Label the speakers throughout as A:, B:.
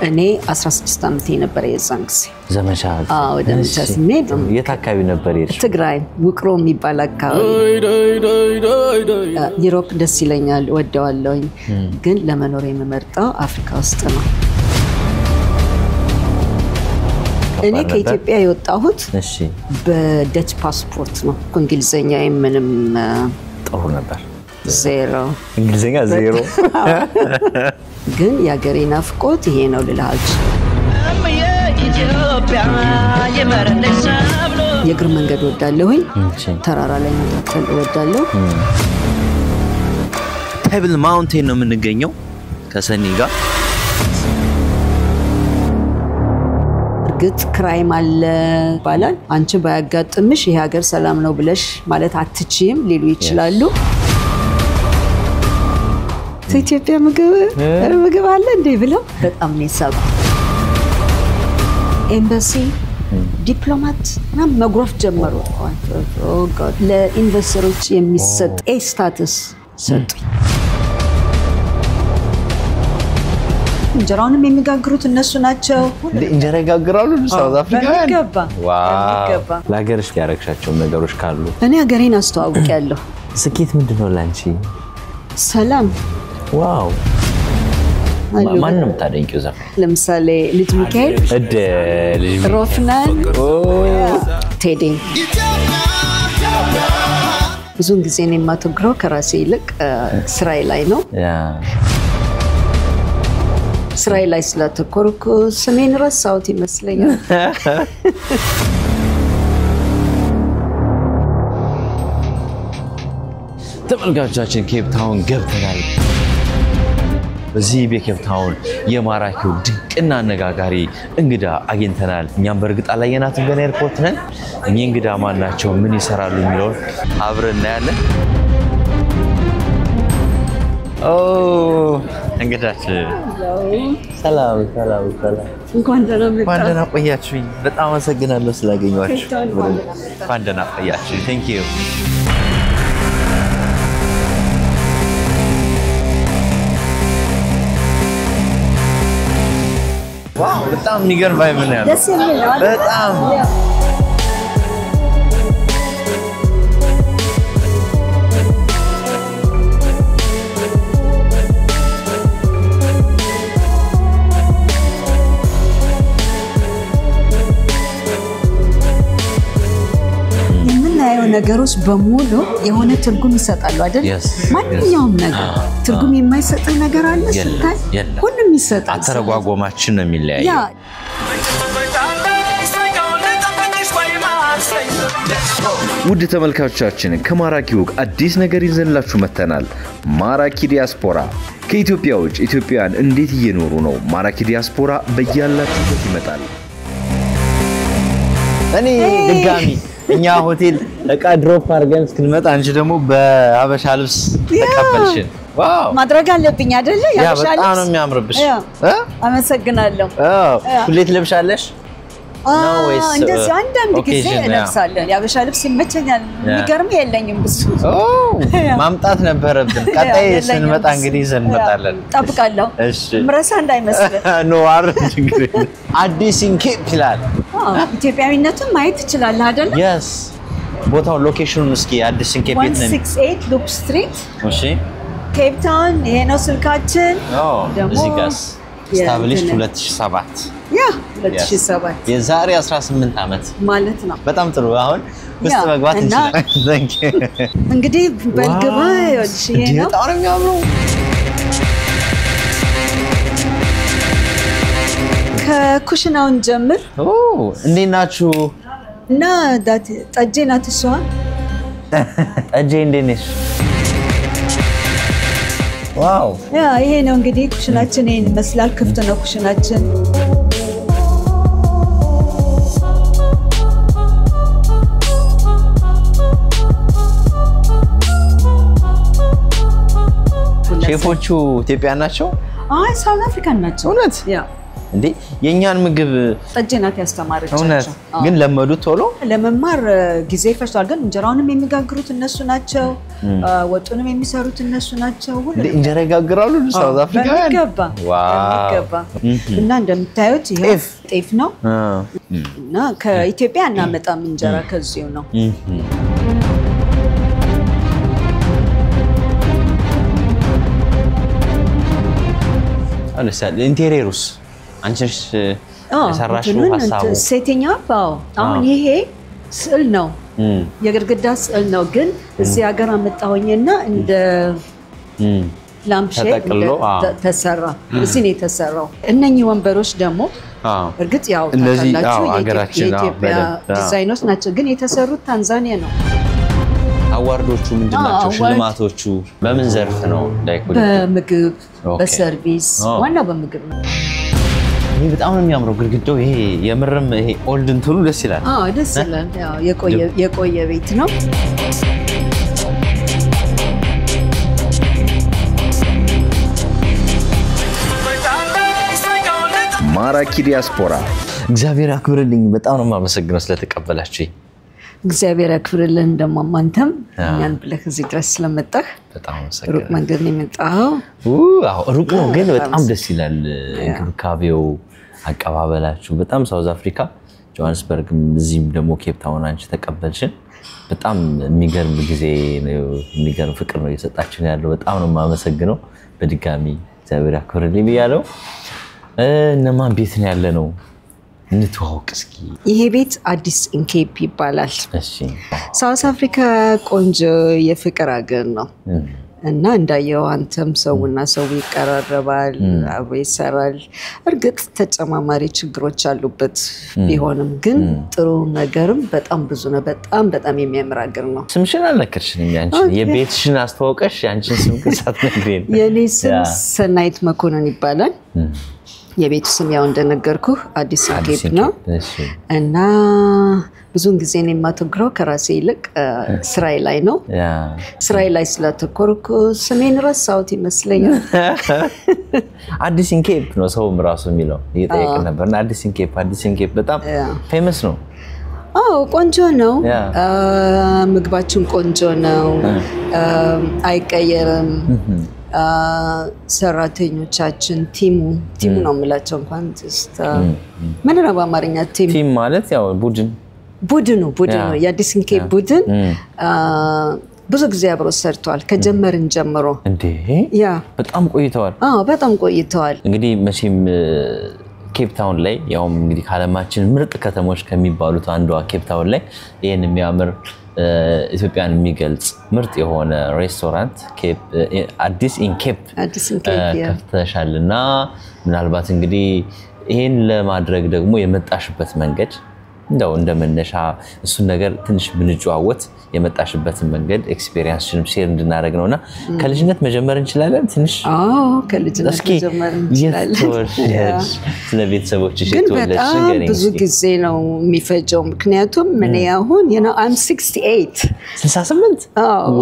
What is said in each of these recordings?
A: እኔ 16 ዓመት ነበር የዛንክስ
B: ዘመቻ
A: ወደ ምንቻስሜት
B: የት አካባቢ ነበር የሄድሽ
A: ትግራይ ውቅሮ የሚባል አካባቢ ዩሮፕ ደስ ይለኛል ወደዋለሁኝ ግን ለመኖር የምመርጠው አፍሪካ ውስጥ ነው እኔ ከኢትዮጵያ የወጣሁት
B: እሺ
A: በደች ፓስፖርት ነው እንግሊዘኛ ምንም
B: ጥሩ ነበር
A: ዜሮ
B: እንግሊዘኛ ዜሮ
A: ግን ያገሬ ናፍቆት ይሄ ነው ልላች የግር መንገድ ወዳለሁኝ ተራራ ላይ መጣል ወዳለሁ
B: ቴብል ማውንቴን ነው የምንገኘው ከሰኒ ጋር
A: ግጥ ክራይም አለ ባላል አንቺ ባያጋጥምሽ ይሄ ሀገር ሰላም ነው ብለሽ ማለት አትችይም ሊሉ ይችላሉ ኢትዮጵያ ምግብ አለ እንዴ ብለው በጣም ነው ሳብ ኤምባሲ ዲፕሎማት እና መግሮፍ ጀመሩ ኦ ጋድ ለኢንቨስተሮች የሚሰጥ ኤ ስታተስ ሰጡ እንጀራውንም የሚጋግሩት እነሱ ናቸው
B: እንጀራ ይጋግራሉ ሳውዝ አፍሪካ
A: ገባ
B: ዋው ለሀገርሽ ያረክሻቸው ነገሮች ካሉ
A: እኔ ሀገሬን አስተዋውቂያለሁ
B: ስኬት ምንድነው ላንቺ
A: ሰላም
B: ዋው ማንንም ታደንቂው ዘፈን
A: ለምሳሌ ልጅ ሚካኤል
B: ልጅ
A: ሮፍናን ቴዲ ብዙን ጊዜ ነው የማተግረው ከራሴ ይልቅ ስራዬ ላይ ነው ስራዬ ላይ ስለተኮርኩ ስሜን ረሳሁት ይመስለኛል
B: ተመልካቾቻችን ኬፕ ታውን ገብተናል በዚህ በኬፕ ታውን የማራኪው ድንቅና አነጋጋሪ እንግዳ አግኝተናል እኛም በርግጥ አላየናትም ገና ኤርፖርት ነን እኚህ እንግዳ ማን ናቸው ምን ይሰራሉ የሚለው አብረን እናያለን እንግዳችን ሰላም
A: እንኳን ደህና
B: ቆያችሁኝ በጣም አመሰግናለሁ ስላገኘኋችሁ እንኳን ደህና ቆያችሁ thank you ዋው በጣም የሚገርም ቫይብ ነው ያለው
A: ደስ የሚል ነው
B: በጣም
A: ነገሮች በሙሉ የሆነ ትርጉም ይሰጣሉ አይደል ማንኛውም ነገር ትርጉም የማይሰጥ ነገር አለ ስታይ ሁሉም ይሰጣል
B: አተረጓጎማችን ነው የሚለያየው ውድ ተመልካቾቻችን ከማራኪው አዲስ ነገር ይዘንላችሁ መተናል ማራኪ ዲያስፖራ ከኢትዮጵያ ውጭ ኢትዮጵያውያን እንዴት እየኖሩ ነው ማራኪ ዲያስፖራ በያላችሁበት ይመጣል እኔ ድጋሚ እኛ ሆቴል እቃ ድሮፕ አድርገን እስክንመጣ አንቺ ደግሞ በአበሻ ልብስ ተቀበልሽን ዋው
A: ማድረግ አለብኝ አይደል
B: ያበሻ ልብስ ነው የሚያምርብሽ
A: አመሰግናለሁ
B: ሁሌት ለብሻለሽ
A: ነው ወይስ እንደዚህ አንዳንድ ጊዜ ለብሳለሁ ያበሻ ልብስ ይመቸኛል የሚገርም የለኝም ብዙ
B: ማምጣት ነበረብን ቀጣይ ስንመጣ እንግዲህ እንመጣለን
A: ጠብቃለሁ
B: እሺ
A: ምረሳ እንዳይመስል
B: ኖ አረንጅ እንግዲህ አዲስ ኢንኬፕ ይላል
A: ኢትዮጵያዊነቱን ማየት ይችላል አይደል
B: yes ቦታው ሎኬሽኑን እስኪ አዲስ ኢንኬፕ የት ነው
A: 168 ሉፕ ስትሪት
B: እሺ
A: ኬፕ ታውን ይሄ ነው ስልካችን
B: ደግሞ ዚጋስ established 2007
A: ያ 2007
B: የዛሬ 18 አመት
A: ማለት ነው
B: በጣም ጥሩ አሁን ውስጥ መግባት እንችላለን thank you
A: እንግዲህ በልግባ ይልሽ ይሄ ነው
B: በጣም የሚያምረው
A: ከኩሽናውን ጀምር
B: እንዴት ናችሁ
A: እና ጠጄ ናት እሷ
B: ጠጄ እንዴት ነሽ ዋው
A: ያ ይሄ ነው እንግዲህ ኩሽናችን ይሄን መስላል ክፍት ነው ኩሽናችን
B: ሼፎቹ ኢትዮጵያውያን ናቸው
A: አይ ሳውዝ አፍሪካን ናቸው
B: እውነት
A: ያ
B: እንዴ የኛን ምግብ
A: ጠጅናት ያስተማረቻቸው
B: ግን ለመዱት ቶሎ
A: ለመማር ጊዜ ፈጅቷል ግን እንጀራውንም የሚጋግሩት እነሱ ናቸው ወጡንም የሚሰሩት እነሱ ናቸው ሁሉ
B: እንጀራ ይጋግራሉ ሳውዝ አፍሪካ
A: ዋው እና እንደምታዩት ይሄ ጤፍ ነው እና ከኢትዮጵያ እናመጣም እንጀራ ከዚሁ ነው
B: አለሳል ኢንቴሪየሩስ አንቺስ የሰራሽው ሐሳቡ
A: ሴቲንግ አፕ አሁን ይሄ ስዕል ነው የግድግዳ ስዕል ነው ግን እዚህ ሀገር አመጣሁኝና እንደ ላምፕ ሼፕ ተሰራ እዚህ ነው የተሰራው እነኚህ ወንበሮች ደግሞ እርግጥ ያው ታላላችሁ የኢትዮጵያ ዲዛይኖች ናቸው ግን የተሰሩት ታንዛኒያ ነው
B: አዋርዶቹ ምንድናቸው ሽልማቶቹ በምን ዘርፍ ነው ላይኩል
A: በምግብ በሰርቪስ ዋናው በምግብ ነው
B: ይሄ በጣም የሚያምረው ግድግዳው ይሄ የምርም ይሄ ኦልድ እንትኑ ደስ ይላል
A: ደስ ይላል ያው የቆየ ቤት ነው
C: ማራኪ ዲያስፖራ
B: እግዚአብሔር ያክብርልኝ በጣም ነው ማመሰግነው ስለተቀበላችሁኝ
A: እግዚአብሔር ያክብርልን እንደማማንተም እኛን ብለህ እዚህ ድረስ ስለመጣህ
B: በጣም አመሰግናለሁ
A: ሩቅ መንገድ ነው የመጣው
B: ሩቅ ነው ግን በጣም ደስ ይላል እንክብካቤው አቀባበላችሁ በጣም ሳውዝ አፍሪካ ጆሃንስበርግ እዚህም ደግሞ ኬፕ ታውን አንቺ ተቀበልሽን በጣም የሚገርም ጊዜ ነው የሚገርም ፍቅር ነው እየሰጣችሁን ያለው በጣም ነው ማመሰግነው በድጋሚ እግዚአብሔር ያክብርልኝ ብያለሁ እነማን ቤት ነው ያለ ነው ንትዋውቅ እስኪ
A: ይሄ ቤት አዲስ ኢንኬፕ ይባላል
B: እሺ
A: ሳውዝ አፍሪካ ቆንጆ የፍቅር ሀገር ነው እና እንዳየው አንተም ሰውና ሰው ይቀራረባል አብሮ ይሰራል እርግጥ ተጨማማሪ ችግሮች አሉበት ቢሆንም ግን ጥሩ ነገርም በጣም ብዙ ነው በጣም የሚያምር ሀገር ነው
B: ስምሽን አልነገርሽኝ አንቺ የቤትሽን አስተዋውቀሽ ያንቺን ስም ከሳት ነግሬን
A: የኔ ስም ሰናይት መኮንን ይባላል የቤቱ ስም ያው እንደነገርኩ አዲስ ኢንኬፕ ነው እና ብዙን ጊዜ እኔ የማተኩረው ከራሴ ይልቅ ስራዬ ላይ ነው ስራዬ ላይ ስለተኮርኩ ስሜን ረሳሁት ይመስለኛል
B: አዲስ ኢንኬፕ ነው ሰውም ራሱ የሚለው እየጠየቀ ነበርና አዲስ ኢንኬፕ በጣም ፌመስ ነው
A: ቆንጆ ነው ምግባችን ቆንጆ ነው አይቀየርም ሰራተኞቻችን ቲሙ ነው የምላቸው እንኳን ምን ነው በአማርኛ ቲም
B: ማለት ያው ቡድኑ የአዲስ ኢንኬፕ ቡድን ብዙ ጊዜ አብሮ ሰርቷል ከጀመርን ጀምሮ እንዴ በጣም ቆይተዋል እንግዲህ መቼም ኬፕ ታውን ላይ ያው እንግዲህ ካለማችን ምርጥ ከተሞች ከሚባሉት አንዷ ኬፕ ታውን ላይ ይሄን የሚያምር ኢትዮጵያን የሚገልጽ ምርጥ የሆነ ሬስቶራንት አዲስ ኢንኬፕ ከፍተሻልና ምናልባት እንግዲህ ይሄን ለማድረግ ደግሞ የመጣሽበት መንገድ እንደው እንደመነሻ እሱ ነገር ትንሽ ብንጫወት የመጣሽበትን መንገድ ኤክስፒሪየንስሽንም ሼር እንድናደርግ ነውና ከልጅነት መጀመር እንችላለን ትንሽ
A: ከልጅነት መጀመር እንችላለን
B: ስለ ቤተሰቦችሽ
A: የተወለድሽ ነገር ብዙ ጊዜ ነው የሚፈጀው ምክንያቱም ምን ያሁን I'm 68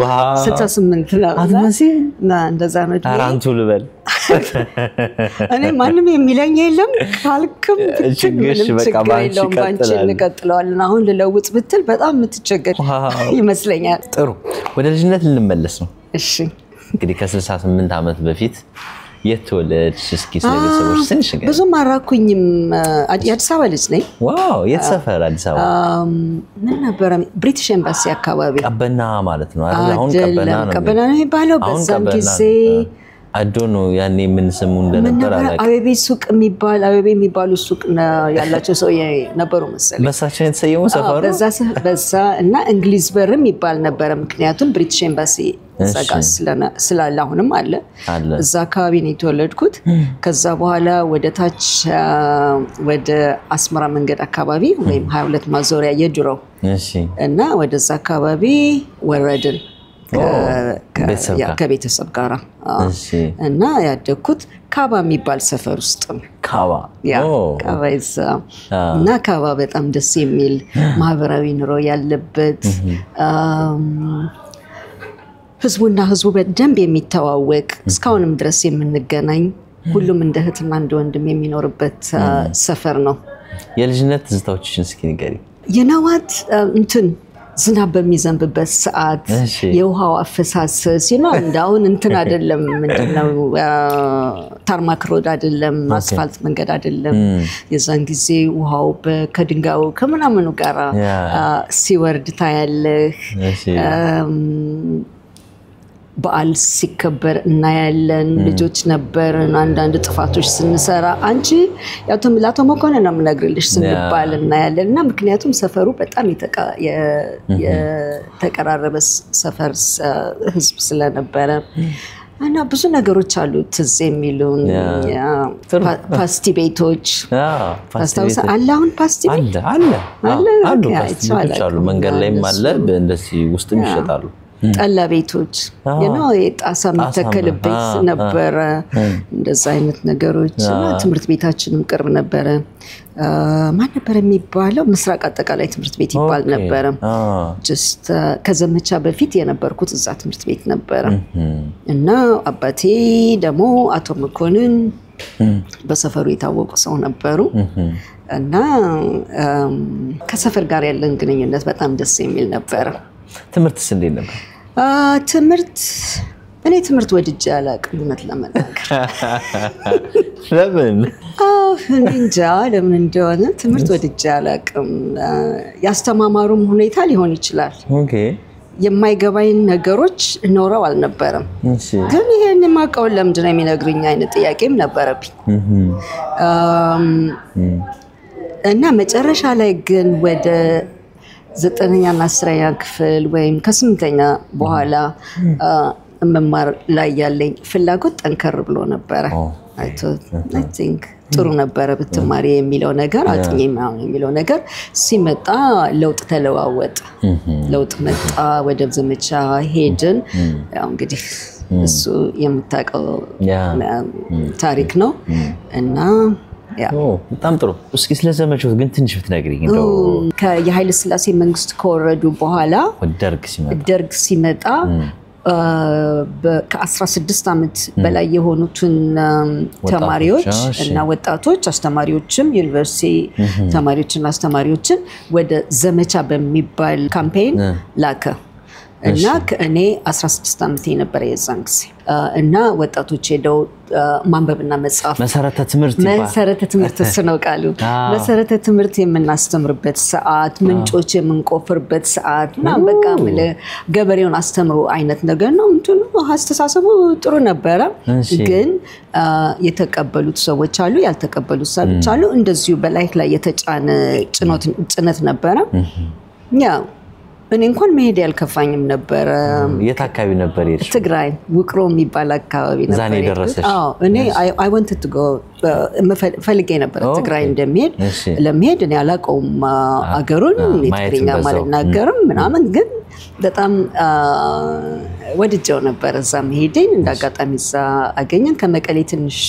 A: ዋው 68 ነው እንደዛ ነው
B: አራንቱ ልበል
A: እኔ ማንንም የሚለኝ የለም ካልክም ችግር በቃ ባንቺ እንቀጥለዋለን አሁን ልለውጥ ብትል በጣም የምትቸገር ይመስለኛል
B: ጥሩ ወደ ልጅነት ልንመለስ ነው
A: እሺ
B: እንግዲህ ከ68 ዓመት በፊት የተወለድሽ እስኪ ስለቤተሰቦች ትንሽ ነገር
A: ብዙ ማራኩኝም አዲስ አበባ ልጅ ነኝ
B: ዋው የተሰፈረ አዲስ አበባ
A: ምን ነበር ብሪቲሽ ኤምባሲ አካባቢ
B: ቀበና ማለት ነው አይደል አሁን
A: ቀበና ነው የሚባለው በዛም ጊዜ
B: አዶኖ ያኔ ምን ስሙ እንደነበር አላውቅም
A: አበቤ ሱቅ የሚባሉ ሱቅ ያላቸው ሰው ነበሩ መሰለኝ
B: በሳቸው የተሰየሙ ሰፈሩ
A: በዛ እና እንግሊዝ በርም ይባል ነበር ምክንያቱም ብሪቲሽ ኤምባሲ ዘጋ ስላለ አሁንም አለ እዛ አካባቢ ነው የተወለድኩት ከዛ በኋላ ወደ ታች ወደ አስመራ መንገድ አካባቢ ወይም 22 ማዞሪያ የድሮ እና ወደዛ አካባቢ ወረድን ከቤተሰብ ጋር እና ያደኩት ካባ የሚባል ሰፈር ውስጥ ነው
B: ካባ
A: እና ካባ በጣም ደስ የሚል ማህበራዊ ኑሮ ያለበት ህዝቡ በደንብ የሚተዋወቅ እስካሁንም ድረስ የምንገናኝ ሁሉም እንደ እህትና እንደ ወንድም የሚኖርበት ሰፈር ነው
B: የልጅነት ትዝታዎችሽን እስኪ ንገሪ
A: የናዋት እንትን ዝናብ በሚዘንብበት ሰዓት የውሃው አፈሳሰስ እንዳውን እንትን አይደለም ምንድነው ታርማክ ሮድ አይደለም አስፋልት መንገድ አይደለም የዛን ጊዜ ውሃው ከድንጋዩ ከመናመኑ ጋር ሲወርድ ታያለህ በዓል ሲከበር እናያለን ልጆች ነበርን አንዳንድ ጥፋቶች ስንሰራ አንቺ ያቶ ምላቶ መኮንን ነው ምነግርልሽ ስንባል እናያለንና ምክንያቱም ሰፈሩ በጣም የተቀራረበ ሰፈር ህዝብ ስለነበረ እና ብዙ ነገሮች አሉ ትዝ የሚሉን ፓስቲ ቤቶች ፓስታውስ አላውን ፓስቲ ቤት
B: አሉ ፓስቲ አሉ መንገድ ላይም አለ እንደዚህ ውስጥም ይሸጣሉ
A: ጠላ ቤቶች የጣሳ መተከለበት ነበር እንደዛ አይነት ነገሮች ትምርት ቤታችንም ቅርብ ነበር ማን ነበር የሚባለው ምስራቅ አጠቃላይ ትምርት ቤት ይባል ነበር just ከዘመቻ በፊት የነበርኩት እዛ ትምርት ቤት ነበር እና አባቴ ደግሞ አቶ መኮንን በሰፈሩ የታወቁ ሰው ነበሩ እና ከሰፈር ጋር ያለን ግንኙነት በጣም ደስ የሚል ነበር
B: ትምርትስ እንዴት ነበር
A: እኔ ትምርት ወድጄ አላቅም እውነት ለመናገር
B: ለምን
A: እንጃ ለምን እንደሆነ ትምርት ወድጄ አላቅም ያስተማማሩም ሁኔታ ሊሆን ይችላል የማይገባኝ ነገሮች ኖረው አልነበረም ግን ይሄን ማቀው ለምንድነው የሚነግሩኝ አይነት ጥያቄም ነበረብኝ እና መጨረሻ ላይ ግን ወደ 9ኛ እና 10ኛ ክፍል ወይም ከ8ኛ በኋላ መማር ላይ ያለኝ ፍላጎት ጠንከር ብሎ ነበር I think ጥሩ ነበር በተማሪ የሚለው ነገር አጥኚም ነው የሚለው ነገር ሲመጣ ለውጥ ተለዋወጠ ለውጥ መጣ ወደ ዘመቻ ሄድን ያው እንግዲህ እሱ የምታቀው ታሪክ ነው እና
B: በጣም ጥሩ እስኪ ስለዘመቻው ግን ትንሽ ብትነግሪኝ እንደው
A: ከየኃይለ ሥላሴ መንግስት ከወረዱ በኋላ ደርግ ሲመጣ ከ16 አመት በላይ የሆኑትን ተማሪዎች እና ወጣቶች አስተማሪዎችም ዩኒቨርሲቲ ተማሪዎችና አስተማሪዎችን ወደ ዘመቻ በሚባል ካምፔን ላከ እና ከእኔ 16 አመት ነበር የዛን ጊዜ እና ወጣቶች ሄደው ማንበብና መጻፍ
B: መሰረተ ትምህርት
A: ነው ቃሉ መሰረተ ትምህርት የምናስተምርበት ሰዓት ምንጮች የምንቆፍርበት ሰዓት እና በቃ ገበሬውን አስተምሩ አይነት ነገር ነው እንትን አስተሳሰቡ ጥሩ ነበር ግን የተቀበሉት ሰዎች አሉ ያልተቀበሉት ሰዎች አሉ እንደዚሁ በላይ ላይ የተጫነ ጭነት ነበር ያ እኔ እንኳን መሄድ ያልከፋኝም ነበር
B: የት አካባቢ ነበር ይርሽ
A: ትግራይ ውቅሮ የሚባል አካባቢ ነበር
B: ዛኔ ደረሰሽ
A: እኔ I wanted to go ፈልጌ ነበር ትግራይ እንደሚሄድ ለመሄድ እኔ አላቀውም አገሩን ትግርኛ ማልናገርም ምናምን ግን በጣም ወድጄው ነበር እዛ መሄድን እንዳጋጣሚ እዛ አገኘን ከመቀሌ ትንሽ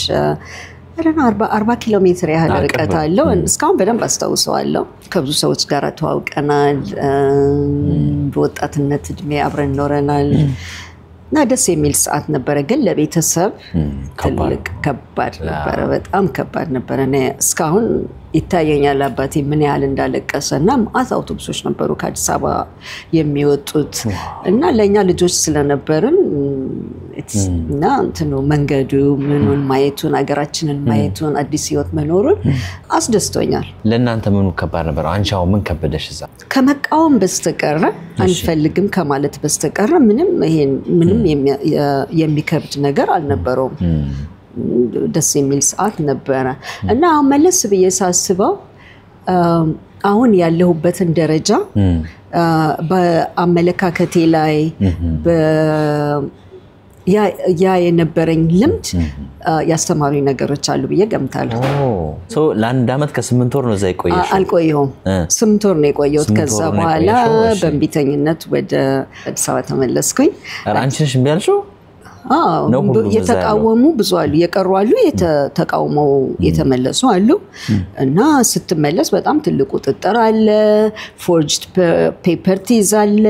A: 40 ኪሎ ሜትር ያህል ርቀት አለው እስካሁን በደንብ አስተዋውሰዋለሁ ከብዙ ሰዎች ጋር ተዋውቀናል በወጣትነት እድሜ አብረን ኖረናል እና ደስ የሚል ሰዓት ነበር ግን ለቤተሰብ ትልቅ ከባድ ነበር በጣም ከባድ ነበር እኔ እስካሁን ይታየኛል አባቴ ምን ያህል እንዳለቀሰና ማት አውቶቡሶች ነበሩ ከአዲስ አበባ የሚወጡት እና ለኛ ልጆች ስለነበርን እና እንትኑ መንገዱ ምኑን ማየቱን አገራችንን ማየቱን አዲስ ህይወት መኖሩን አስደስቶኛል
B: ለእናንተ ምኑ ከባድ ነበር አንቻው ምን ከበደሽ እዛ
A: ከመቃወም በስተቀር አንፈልግም ከማለት በስተቀር ምንም የሚከብድ ነገር አልነበረውም ደስ የሚል ሰዓት ነበር እና አሁን መለስ ብዬ ሳስበው አሁን ያለሁበትን ደረጃ በአመለካከቴ ላይ ያ የነበረኝ ልምድ ያስተማሩኝ ነገሮች አሉ ብዬ ገምታለሁ
B: ለአንድ አመት ከ8 ወር ነው እዛ ይቆየሽ
A: አልቆየሁም 8 ወር ነው የቆየሁት ከዛ በኋላ በእንቢተኝነት ወደ አዲስ አበባ ተመለስኩኝ
B: አንቺ ነሽ እምቢ ያልሽው
A: የተቃወሙ ብዙ አሉ የቀሩ አሉ የተቃውመው የተመለሱ አሉ እና ስትመለስ በጣም ትልቁ ቁጥጥር አለ ፎርጅድ ፔፐር ትይዛለ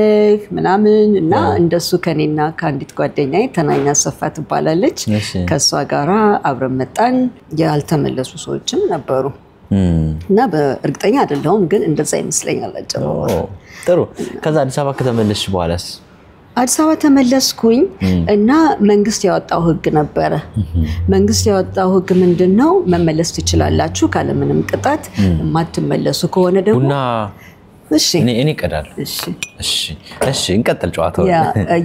A: ምናምን እና እንደሱ ከኔና ከአንዲት ጓደኛዬ ተናኛ ሰፋ ትባላለች ከሷ ጋራ አብረን መጣን ያልተመለሱ ሰዎችም ነበሩ እና በእርግጠኛ አይደለሁም ግን እንደዛ ይመስለኛል አጨባው
B: ጥሩ ከዛ አዲስ አበባ ከተመለስሽ በኋላስ
A: አዲስ አበባ ተመለስኩኝ እና መንግስት ያወጣው ህግ ነበር መንግስት ያወጣው ህግ ምንድነው መመለስ ትችላላችሁ ካለ ምንም ቅጣት ማትመለሱ ከሆነ ደግሞ እሺ
B: እኔ ቀዳል እሺ እንቀጥል ጨዋታው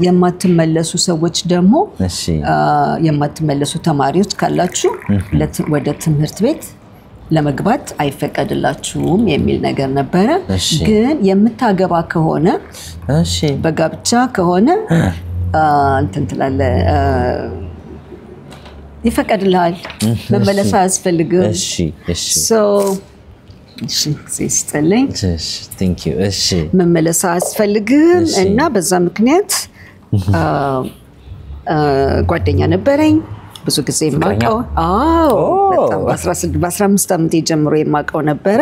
A: የማትመለሱ ሰዎች ደግሞ የማትመለሱ ተማሪዎች ካላችሁ ወደ ትምህርት ቤት ለመግባት አይፈቀድላችሁም የሚል ነገር ነበር ግን የምታገባ ከሆነ በጋብቻ ከሆነ እንትን ትላለ ይፈቀድልሃል መመለስ አያስፈልግም ሲስተለኝ
B: thank you
A: መመለስ አያስፈልግም እና በዛ ምክንያት ጓደኛ ነበረኝ ብዙ ጊዜ ማቀው በጣም በ15 ዓመት ጀምሮ የማቀው ነበር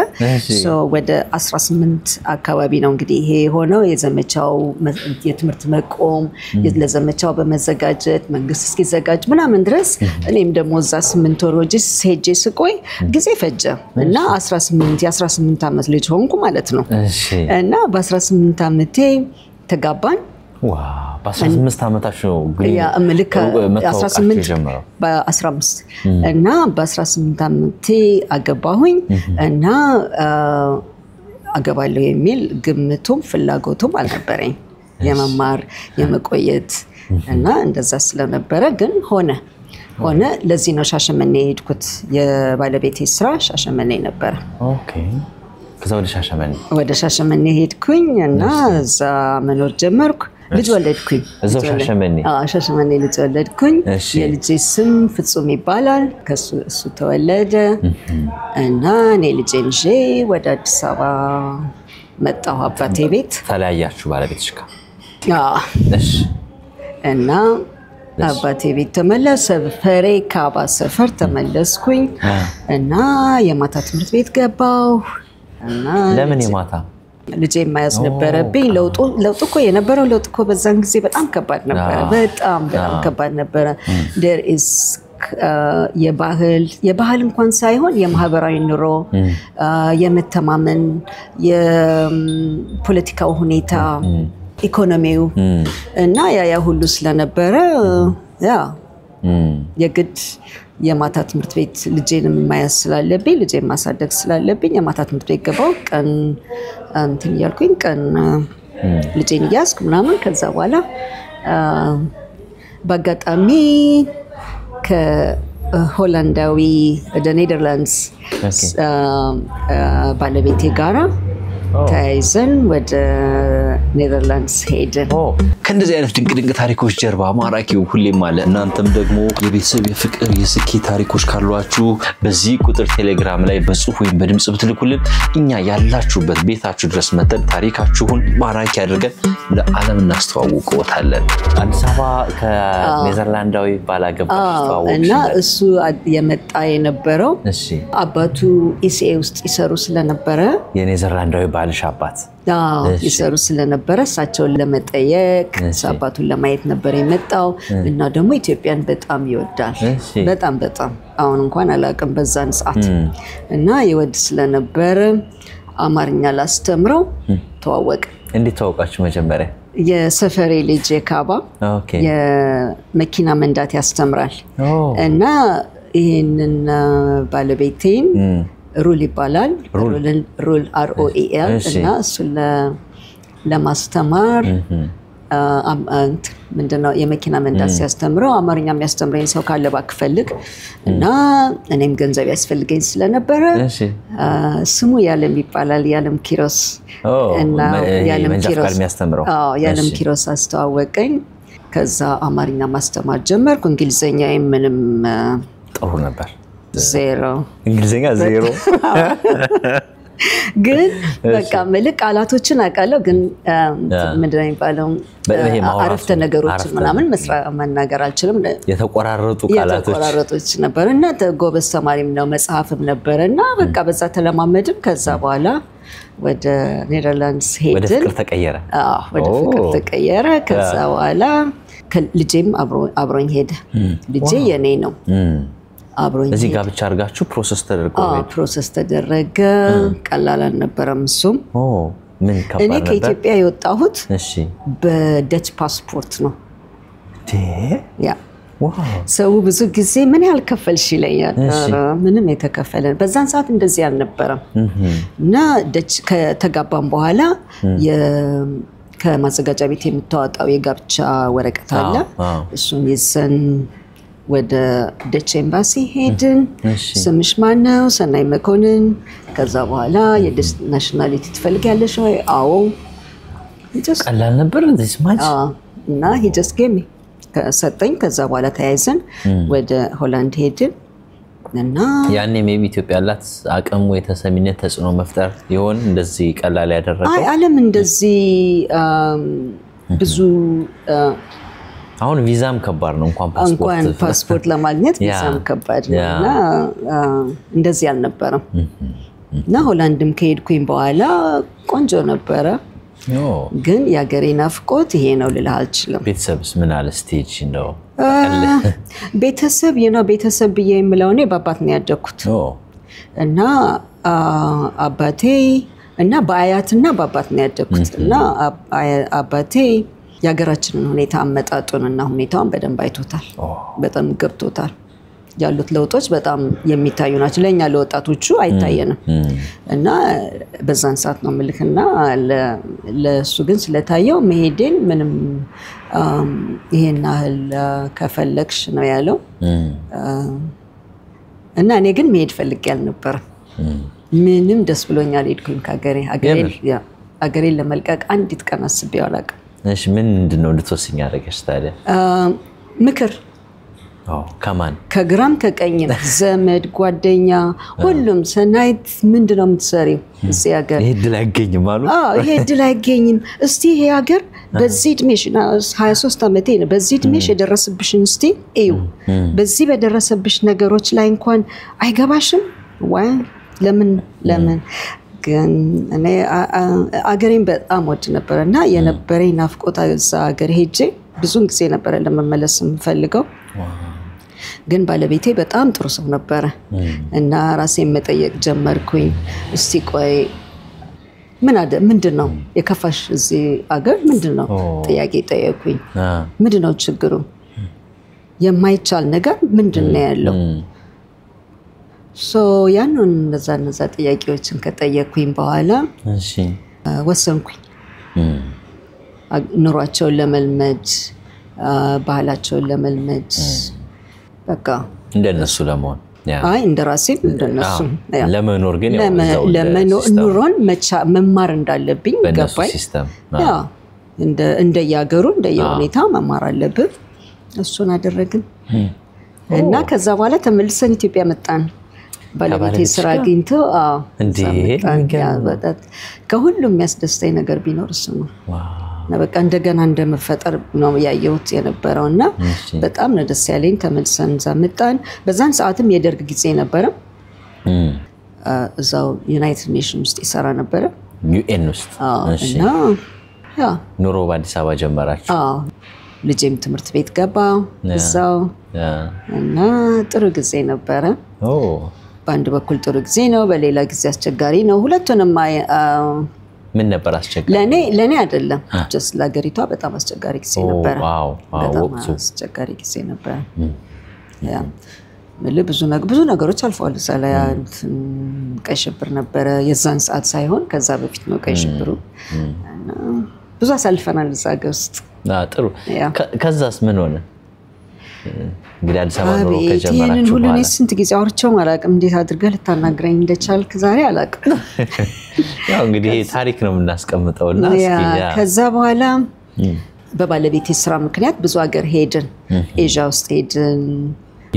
A: ወደ 18 አካባቢ ነው እንግዲህ ይሄ ሆነው የዘመቻው የትምህርት መቆም ለዘመቻው በመዘጋጀት መንግስት እስኪዘጋጅ ምናምን ድረስ እኔም ደግሞ እዛ 8 ወር ሄጄ ስቆይ ጊዜ ፈጀ እና 18 ዓመት ልጅ ሆንኩ ማለት ነው እና በ18 ዓመቴ ተጋባን
B: በ15 ዓመታችሁ
A: ያ መልካ 18 በ15 እና በ18 ዓመቴ አገባሁኝ እና አገባለሁ የሚል ግምቱም ፍላጎቱም አልነበረኝ የመማር የመቆየት እና እንደዛ ስለነበረ ግን ሆነ ለዚህ ነው ሻሸመኔ ሄድኩት የባለቤቴ ስራ ሻሸመኔ ነበር
B: ኦኬ ከዛ ወደ ሻሸመኔ ሄድኩኝ እና እዛ መኖር ጀመርኩ ልጅ ወለድኩኝ እዛው
A: ሻሸመኔ ልጅ ወለድኩኝ የልጄ ስም ፍጹም ይባላል ከሱ ተወለደ እና እኔ ልጄን ይዤ ወደ አዲስ አበባ መጣሁ አባቴ ቤት
B: ተለያያችሁ ባለቤትሽ ጋር እሺ
A: እና አባቴ ቤት ተመለሰ ፈሬ ካባ ሰፈር ተመለስኩኝ እና የማታ ትምህርት ቤት ገባሁ እና
B: ለምን የማታ
A: ልጄ ማያስ ነበረብኝ ለውጥ እኮ የነበረው ለውጥ እኮ በዛን ጊዜ በጣም ከባድ ነበር በጣም ከባድ ነበር there is የባህል እንኳን ሳይሆን የማህበራዊ ኑሮ የመተማመን የፖለቲካው ሁኔታ ኢኮኖሚው እና ያ ሁሉ ስለነበረ የግድ የማታ ትምህርት ቤት ልጄንም ማያስ ስላለብኝ ልጄን ማሳደግ ስላለብኝ የማታ ትምህርት ቤት ገባው ቀን እንትን ያልኩኝ ቀን ልጄን ያስኩ ምናምን ከዛ በኋላ በአጋጣሚ ከሆላንዳዊ ወደ ኔዘርላንድስ ባለቤቴ ጋራ ታይዘን ወደ ኔዘርላንድስ ሄድን
B: ከእንደዚህ አይነት ድንቅ ታሪኮች ጀርባ ማራኪው ሁሌም አለ እናንተም ደግሞ የቤተሰብ የፍቅር የስኬት ታሪኮች ካሏችሁ በዚህ ቁጥር ቴሌግራም ላይ በጽሁፍ ወይም በድምጽ ብትልኩልን እኛ ያላችሁበት ቤታችሁ ድረስ መተን ታሪካችሁን ማራኪ አድርገን ለዓለም እናስተዋውቀውታለን አዲስ አበባ ከኔዘርላንዳዊ ባላገባሽ ተዋወቅሽ
A: እና እሱ የመጣ የነበረው አባቱ ኢሲኤ ውስጥ ይሰሩ ስለነበረ
B: የኔዘርላንዳዊ ባልሽ አባት
A: ይሰሩ ስለነበረ እሳቸውን ለመጠየቅ አባቱን ለማየት ነበር የመጣው እና ደግሞ ኢትዮጵያን በጣም ይወዳል በጣም አሁን እንኳን አላቀም በዛን ሰዓት እና ይወድ ስለነበረ አማርኛ ላስተምረው ተዋወቅ
B: እንዴት ተዋወቃችሁ መጀመሪያ
A: የሰፈሬ ልጅ የካባ የመኪና መንዳት ያስተምራል እና ይሄንን ባለቤቴን ሩል ይባላል ሩል ROEL እና እሱ ለማስተማር ምንድነው የመኪና መንዳት ሲያስተምረው አማርኛ የሚያስተምረኝ ሰው ካለ ባክፈልግ እና እኔም ገንዘብ ያስፈልገኝ ስለነበረ ስሙ ያለም ይባላል ያለም ኪሮስ እና ያለም ኪሮስ አስተዋወቀኝ ከዛ አማርኛ ማስተማር ጀመርኩ እንግሊዘኛ ምንም
B: ጥሩ ነበር
A: ዜሮ
B: እንግሊዘኛ ዜሮ
A: ግን በቃ መልክ ቃላቶችን አቃለው ግን ምንድነው የሚባለው አረፍተ ነገሮች ምናምን መናገር አልችልም
B: የተቆራረጡ
A: ቃላቶች ነበርና ጎበዝ ተማሪም ነው መጽሐፍም ነበርና በቃ በዛ ተለማመድም ከዛ በኋላ ወደ ኔዘርላንድስ ሄድን
B: ወደ ፍቅር ተቀየረ
A: ወደ ፍቅር ተቀየረ ከዛ በኋላ ልጄም አብሮኝ ሄደ ልጄ የኔ ነው አብሮኝ
B: እዚህ ጋር ብቻ አርጋችሁ
A: ፕሮሰስ ተደረገ ቀላል አልነበረም እሱም
B: ምን ከባድ
A: እኔ ከኢትዮጵያ የወጣሁት
B: እሺ
A: በደች ፓስፖርት ነው ያ
B: ዋው
A: ሰው ብዙ ጊዜ ምን ያህል ከፈልሽ ይለኛል ምንም የተከፈለን በዛን ሰዓት እንደዚህ አልነበረም እና ደች ከተጋባን በኋላ ከማዘጋጃ ቤት የምታወጣው የጋብቻ ወረቀት አለ እሱን ይዘን ወደ ደች ኤምባሲ ሄድን ስምሽ ማን ነው ሰናይ መኮንን ከዛ በኋላ የደች ናሽናሊቲ ትፈልጊያለሽ ወይ አዎ
B: ቀላል ነበር እንደዚህ ማች
A: እና he just gave me ሰጠኝ ከዛ በኋላ ተያይዘን ወደ ሆላንድ ሄድን እና
B: ያኔ ሜቢ ኢትዮጵያ ያላት አቅም ወይ ተሰሚነት ተጽኖ መፍጠር ይሆን እንደዚህ ቀላል ያደረገው
A: አይ ዓለም እንደዚህ ብዙ
B: አሁን ቪዛም ከባድ ነው እንኳን
A: ፓስፖርት ለማግኘት ቪዛም ከባድ ነውና እንደዚህ አልነበረም እና ሆላንድም ከሄድኩኝ በኋላ ቆንጆ ነበረ ግን ያገሬ ናፍቆት ይሄ ነው ልልህ አልችልም
B: ቤተሰብስ ምን አለ ስቴጅ ነው
A: ቤተሰብ ቤተሰብ ብዬ የምለው እኔ በአባት ነው ያደኩት እና አባቴ እና በአያትና በአባት ነው ያደኩት እና አባቴ ያገራችንን ሁኔታ አመጣጡንና ሁኔታውን በደንብ አይቶታል በጣም ገብቶታል ያሉት ለውጦች በጣም የሚታዩ ናቸው ለኛ ለወጣቶቹ አይታየንም እና በዛን ሰዓት ነው ምልክና ለሱ ግን ስለታየው መሄዴን ምንም ይሄን ያህል ከፈለክሽ ነው ያለው እና እኔ ግን መሄድ ፈልጌ አልነበረ ምንም ደስ ብሎኛል ሄድኩኝ ካገሬ አገሬ ለመልቀቅ አንዲት ቀን አስቤው አላውቅም
B: እሺ ምንድነው እንድትወስኝ ያደረገሽ ታዲያ
A: ምክር
B: ከማን
A: ከግራም ከቀኝም ዘመድ ጓደኛ ሁሉም ሰናይት ምንድነው የምትሰሪው እዚህ ሀገር
B: ይሄ ድል አይገኝም አሉ
A: ይሄ ድል አይገኝም እስቲ ይሄ ሀገር በዚህ እድሜሽ 23 ዓመቴ ነው በዚህ እድሜሽ የደረሰብሽን እስቲ እዩ በዚህ በደረሰብሽ ነገሮች ላይ እንኳን አይገባሽም ወይ ለምን ግን እኔ አገሬን በጣም ወድ ነበርና የነበረኝ ናፍቆት እዛ ሀገር ሄጄ ብዙን ጊዜ ነበር ለመመለስ የምፈልገው ግን ባለቤቴ በጣም ጥሩ ሰው ነበር እና ራሴን መጠየቅ ጀመርኩኝ እስቲ ቆይ ምንድነው የከፋሽ እዚህ ሀገር ምንድነው ጥያቄ ጠየቅኩኝ ምንድነው ችግሩ የማይቻል ነገር ምንድነው ያለው ያንን እነዛ ጥያቄዎችን ከጠየቅኩኝ በኋላ
B: እሺ
A: ወሰንኩኝ ኑሯቸውን ለመልመድ ባህላቸውን ለመልመድ በቃ
B: እንደነሱ ለመሆን
A: አይ እንደራሴ እንደነሱ
B: ለመኖር ግን
A: ለመኖር ኑሮን መማር እንዳለብኝ ገባኝ እንደያገሩ እንደየሁኔታ መማር አለብኝ እሱን አደረግን እና ከዛ በኋላ ተመልሰን ኢትዮጵያ መጣን ባለቤቴ ስራ አግኝቶ
B: እንዴ
A: ከሁሉም የሚያስደስተኝ ነገር ቢኖር እሱ ነው በቃ እንደገና እንደመፈጠር ነው ያየሁት የነበረውና በጣም ነው ደስ ያለኝ ተመልሰን መጣን በዛን ሰዓትም የደርግ ጊዜ ነበር እዛው ዩናይትድ ኔሽንስ ውስጥ ይሰራ ነበር
B: ዩኤን ውስጥ
A: እና
B: ኑሮ በአዲስ አበባ ጀመራችሁ
A: ልጄም ትምህርት ቤት ገባ እዛው እና ጥሩ ጊዜ ነበር በአንድ በኩል ጥሩ ጊዜ ነው በሌላ ጊዜ አስቸጋሪ ነው ሁለቱንም
B: ምን ነበር አስቸጋሪ
A: ለኔ አይደለም just ለሀገሪቷ በጣም አስቸጋሪ ጊዜ ነበር በጣም አስቸጋሪ ጊዜ ነበር ያ ብዙ ነገሮች አልፈዋል ሰላያ ቀይ ሽብር ነበር የዛን ሰዓት ሳይሆን ከዛ በፊት ነው ቀይ ሽብሩ ብዙ አሳልፈናል እዛ ሀገር ውስጥ
B: ጥሩ ከዛስ ምን ሆነ እንግዲህ አዲስ አበባ ኑሮ ከጀመራችሁ
A: ሁሉ ነው ስንት ጊዜ አውርቼው አላውቅም እንዴት አድርገህ ልታናግረኝ እንደቻልክ ዛሬ አላውቅም
B: ያው እንግዲህ ታሪክ ነው የምናስቀምጠውና እስኪ
A: ከዛ በኋላ በባለቤቴ ስራ ምክንያት ብዙ ሀገር ሄድን ኤዥያ ውስጥ ሄድን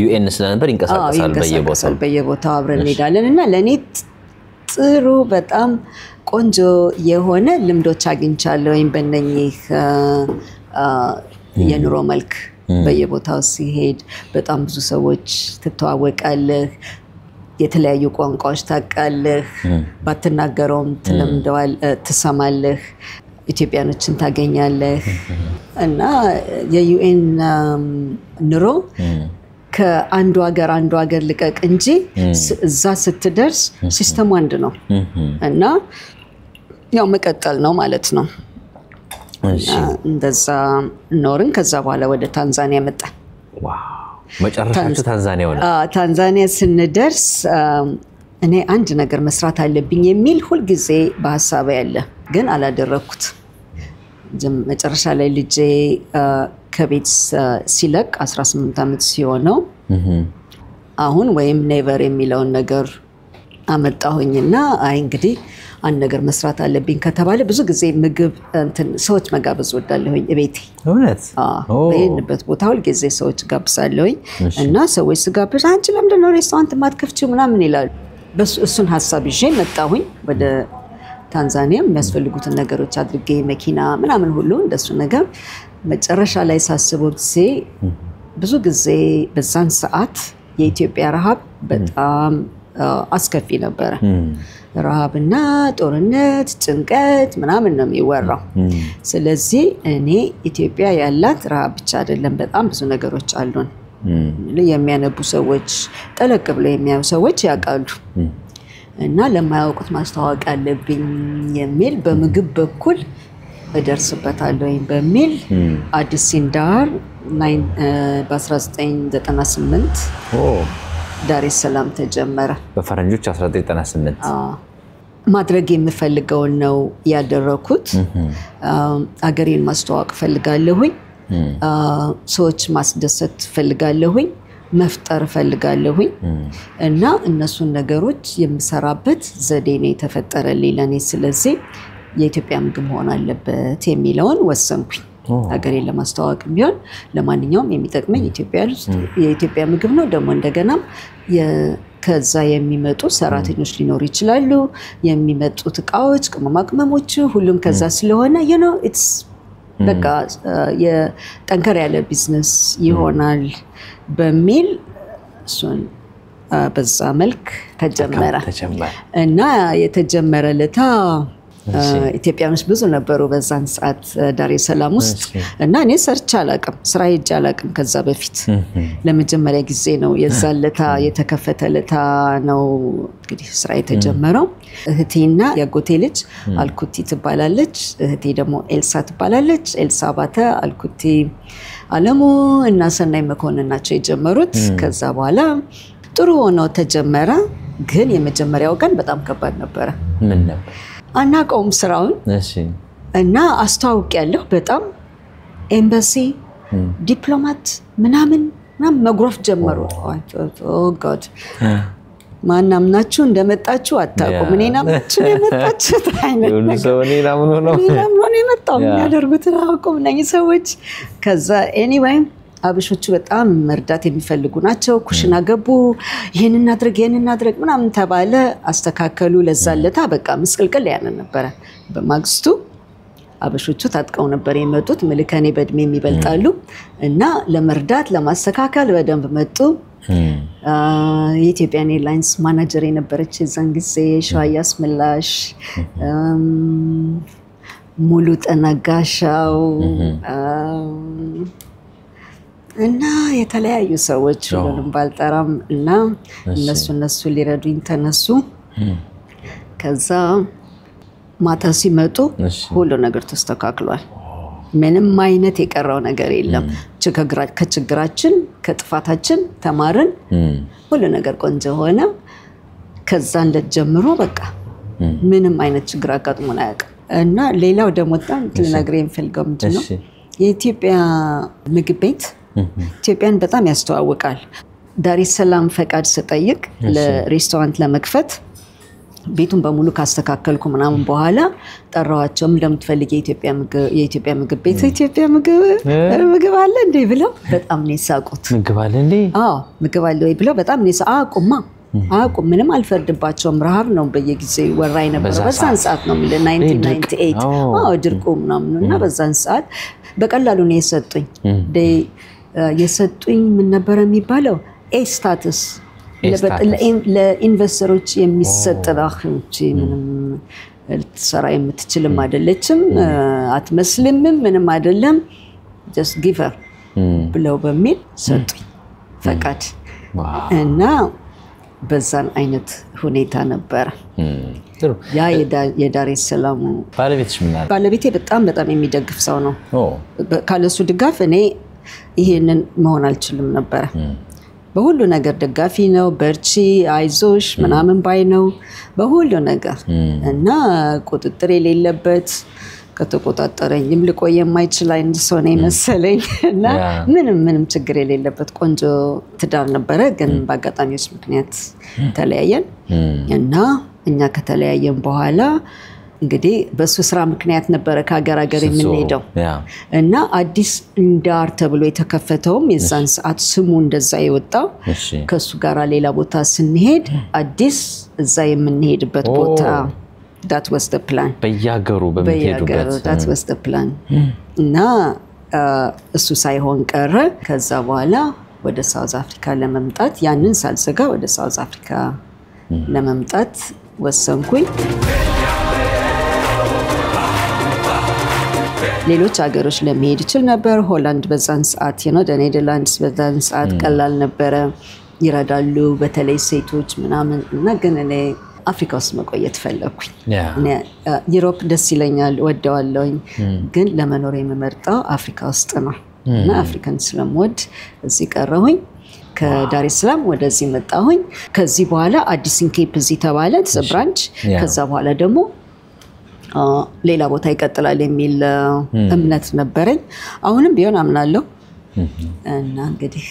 A: ዩኤን
B: ስለነበር ይንቀሳቀሳል በየቦታው
A: አብረን ሄዳለን እና ለኔ ጥሩ በጣም ቆንጆ የሆነ ልምዶች አግኝቻለሁኝ በእነኚህ የኑሮ መልክ በየቦታው ሲሄድ በጣም ብዙ ሰዎች ትተዋወቃለህ የተለያዩ ቋንቋዎች ታውቃለህ ባትናገረውም ትለምደዋል ትሰማለህ ኢትዮጵያኖችን ታገኛለህ እና የዩኤን ኑሮ ከአንዱ ሀገር ልቀቅ እንጂ እዛ ስትደርስ ሲስተሙ አንድ ነው እና ያው መቀጠል ነው ማለት ነው እንደዛ ኖርን ከዛ በኋላ ወደ ታንዛኒያ መጣ
B: ዋው መጨረሻችሁ ታንዛኒያ ሆነ
A: ታንዛኒያ ስንደርስ እኔ አንድ ነገር መስራት አለብኝ የሚል ሁሉ ጊዜ በሐሳቤ ያለ ግን አላደረኩት መጨረሻ ላይ ልጄ ከቤት ሲለቅ 18 አመት ሲሆነው አሁን ወይም ኔቨር የሚለው ነገር አመጣሁኝና አይ እንግዲህ አንድ ነገር መስራት አለብኝ ከተባለ ብዙ ጊዜ ምግብ እንትን ሰዎች መጋበዝ ወዳለሁኝ እቤቴ እውነት በእንበት ቦታ ሁሉ ጊዜ ሰዎች ጋብዛለሁኝ እና ሰዎች ስጋብዝ አንቺ ለምንድን ነው ሬስቶራንት ማትከፍቺው ምናምን ይላሉ በእሱን ሐሳብ ይዤ መጣሁኝ ወደ ታንዛኒያ የሚያስፈልጉትን ነገሮች አድርጌ መኪና ምናምን ሁሉ እንደሱ ነገር መጨረሻ ላይ ሳስበው ብዙ ጊዜ በዛን ሰዓት የኢትዮጵያ ረሃብ በጣም አስከፊ ነበር ረሃብና ጦርነት ጭንቀት ምናምን ነው የሚወራው ስለዚህ እኔ ኢትዮጵያ ያላት ረሃብ ብቻ አይደለም በጣም ብዙ ነገሮች አሉን የሚያነቡ ሰዎች ጠለቅ ብለው የሚያዩ ሰዎች ያውቃሉ እና ለማያውቁት ማስተዋወቅ አለብኝ የሚል በምግብ በኩል እደርስበታለሁ በሚል አዲስ ሲንዳር በ1998 ዳሬ ሰላም ተጀመረ
B: በፈረንጆች 1998
A: ማድረግ የምፈልገው ነው ያደረኩት አገሬን ማስተዋወቅ ፈልጋለሁኝ ሰዎች ማስደሰት ፈልጋለሁኝ መፍጠር ፈልጋለሁኝ እና እነሱን ነገሮች የምሰራበት ዘዴ ነው የተፈጠረልኝ ለኔ ስለዚህ የኢትዮጵያ ምግብ ሆነ አለበት የሚለውን ወሰንኩኝ አገሬን ለማስተዋወቅ ቢሆን ለማንኛውም የሚጠቅመኝ የኢትዮጵያ ምግብ ነው ደግሞ እንደገና ከዛ የሚመጡ ሰራተኞች ሊኖሩ ይችላሉ የሚመጡት እቃዎች ቅመማቅመሞች ሁሉም ከዛ ስለሆነ it's በቃ የጠንከር ያለ ቢዝነስ ይሆናል በሚል እሱን በዛ መልክ ተጀመረ እና የተጀመረ ለታ ኢትዮጵያኖች ብዙ ነበሩ በዛን ሰዓት ዳሬ ሰላም ውስጥ እና እኔ ሰርች አላቅም ስራ ሄጄ አላቅም ከዛ በፊት ለመጀመሪያ ጊዜ ነው የዛለታ የተከፈተ ለታ ነው እንግዲህ ስራ የተጀመረው እህቴና ያጎቴ ልጅ አልኩቲ ትባላለች እህቴ ደግሞ ኤልሳ ትባላለች ኤልሳ ባተ አልኩቲ አለሙ እና ሰናይ መኮንን ናቸው የጀመሩት ከዛ በኋላ ጥሩ ሆኖ ተጀመረ ግን የመጀመሪያው ቀን በጣም ከባድ ነበረ
B: ምን ነበር
A: አናቀውም ስራውን እና አስተዋውቅ ያለው በጣም ኤምባሲ ዲፕሎማት ምናምን መግሮፍ ጀመሩ ኦ ጋድ ማናምናችሁ እንደመጣችሁ አታውቁም እኔና ማችሁ የመጣችሁ ታይነት
B: ነው ሰውኔና ምን ሆኖ
A: ምን የመጣው የሚያደርጉት አውቁም ነኝ ሰዎች ከዛ ኤኒዌይ አብሾቹ በጣም መርዳት የሚፈልጉ ናቸው ኩሽና ገቡ ይሄንን እናድርግ ምናምን ተባለ አስተካከሉ ለዛለታ በቃ መስቀልቀል ያንን ነበር በማግስቱ አብሾቹ ታጥቀው ነበር የመጡት መልከኔ በእድሜ የሚበልጣሉ እና ለመርዳት ለማስተካከል በደንብ መጡ የኢትዮጵያ ኤርላይንስ ማናጀር የነበረች የዛን ጊዜ ሸዋያስ ምላሽ ሙሉ ጠናጋሻው እና የተለያዩ ሰዎች ሁሉንም ባልጠራም እና እነሱ ሊረዱኝ ተነሱ ከዛ ማታ ሲመጡ ሁሉ ነገር ተስተካክሏል ምንም አይነት የቀረው ነገር የለም ከችግራችን ከጥፋታችን ተማርን ሁሉ ነገር ቆንጆ ሆነ ከዛ እንደጀምሮ በቃ ምንም አይነት ችግር አጋጥሞን አያውቅም እና ሌላው ደግሞ ለነገር የምፈልገው ምንድነው የኢትዮጵያ ምግብ ቤት ኢትዮጵያን በጣም ያስተዋውቃል ዳሬ ሰላም ፈቃድ ስጠይቅ ለሬስቶራንት ለመክፈት ቤቱን በሙሉ ካስተካከልኩ ምናምን በኋላ ጠራዋቸውም ለምትፈልግ የኢትዮጵያ ምግብ ቤት የኢትዮጵያ ምግብ አለ እንዴ ብለው በጣም ነው የሳቁት
B: ምግብ አለ እንዴ
A: ምግብ አለ ወይ ብለው በጣም ነው አቁማ አቁም ምንም አልፈርድባቸውም ረሃብ ነው በየጊዜው ወራይ ነበር በዛን ሰዓት ነው 1998 ድርቁ ምናምንና በዛን ሰዓት በቀላሉ ነው የሰጡኝ ምን ነበር የሚባለው ኤ ስታተስ ለኢንቨስተሮች የሚሰጥ ራህንቺ ምንም ልትሰራ የምትችልም አይደለችም አትመስልም ምንም አይደለም just give her ብለው በሚል ሰጡኝ ፈቃድ እና በዛን አይነት ሁኔታ ነበር ያ የዳሬ ሰላም ባለቤቴ በጣም የሚደግፍ ሰው ነው ካለሱ ድጋፍ እኔ ይሄንን መሆን አልችልም ነበር በሁሉ ነገር ደጋፊ ነው በርቺ አይዞሽ ምናምን ባይ ነው በሁሉ ነገር እና ቁጥጥር የሌለበት ከተቆጣጠረኝም ልቆይ የማይችል አይነት ሰው ነው መሰለኝ እና ምንም ችግር የሌለበት ቆንጆ ትዳር ነበር ግን በአጋጣሚዎች ምክንያት ተለያየን እና እኛ ከተለያየን በኋላ እንግዲህ በሱ ስራ ምክንያት ነበር ከሀገር የምንሄደው እና አዲስ እንዳር ተብሎ የተከፈተውም የዛን ሰዓት ስሙ እንደዛ የወጣው ከሱ ጋር ሌላ ቦታ ስንሄድ አዲስ እዛ የምንሄድበት ቦታ that was the plan
B: በያገሩ በመሄዱበት
A: that was the plan እና እሱ ሳይሆን ቀረ ከዛ በኋላ ወደ ሳውዝ አፍሪካ ለመምጣት ያንን ሳልዘጋ ወደ ሳውዝ አፍሪካ ለመምጣት ወሰንኩኝ ሌሎች ሀገሮች ለመሄድ ይችል ነበር ሆላንድ በዛን ሰዓት ኔዘርላንድስ በዛን ሰዓት ቀላል ነበር ይረዳሉ በተለይ ሴቶች ምናምን እና ግን እኔ አፍሪካ ውስጥ መቆየት ፈለኩኝ እኔ ዩሮፕ ደስ ይለኛል ወደዋለሁኝ ግን ለመኖር የምመርጠው አፍሪካ ውስጥ ነው እና አፍሪካን ስለምወድ እዚህ ቀረሁኝ ከዳሬ ሰላም ወደዚህ መጣሁኝ ከዚህ በኋላ አዲስን ኬፕ እዚህ ተባለ ብራንች ከዛ በኋላ ደግሞ ሌላ ቦታ ይቀጥላል የሚል እምነት ነበረኝ አሁንም ቢሆን አምናለሁ እና እንግዲህ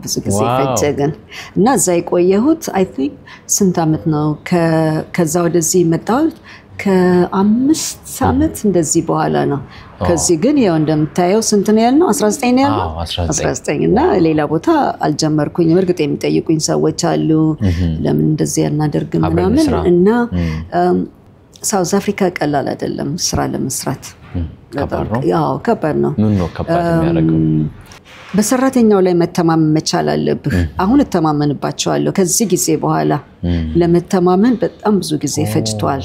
A: ብዙ ጊዜ ፈጀገን እና እዛ የቆየሁት አይ ቲንክ ስንት አመት ነው ከዛ ወደዚህ መጣሁ ከ5 አመት እንደዚህ በኋላ ነው ከዚህ ግን ያው እንደምታየው ስንት ነው ያልነው 19 ነው ያልነው 19 እና ሌላ ቦታ አልጀመርኩኝም እርግጥ የሚጠይቁኝ ሰዎች አሉ ለምን እንደዚህ ያናደርግ ምናምን እና ሳውዝ አፍሪካ ቀላል አይደለም ስራ ለመስራት ያው ከባድ ነው
B: ምን ነው ከባድ የሚያደርገው
A: በሰራተኛው ላይ መተማመን መቻል አለብህ አሁን ተማመንባቸዋለሁ ከዚህ ጊዜ በኋላ ለመተማመን በጣም ብዙ ጊዜ ፈጅቷል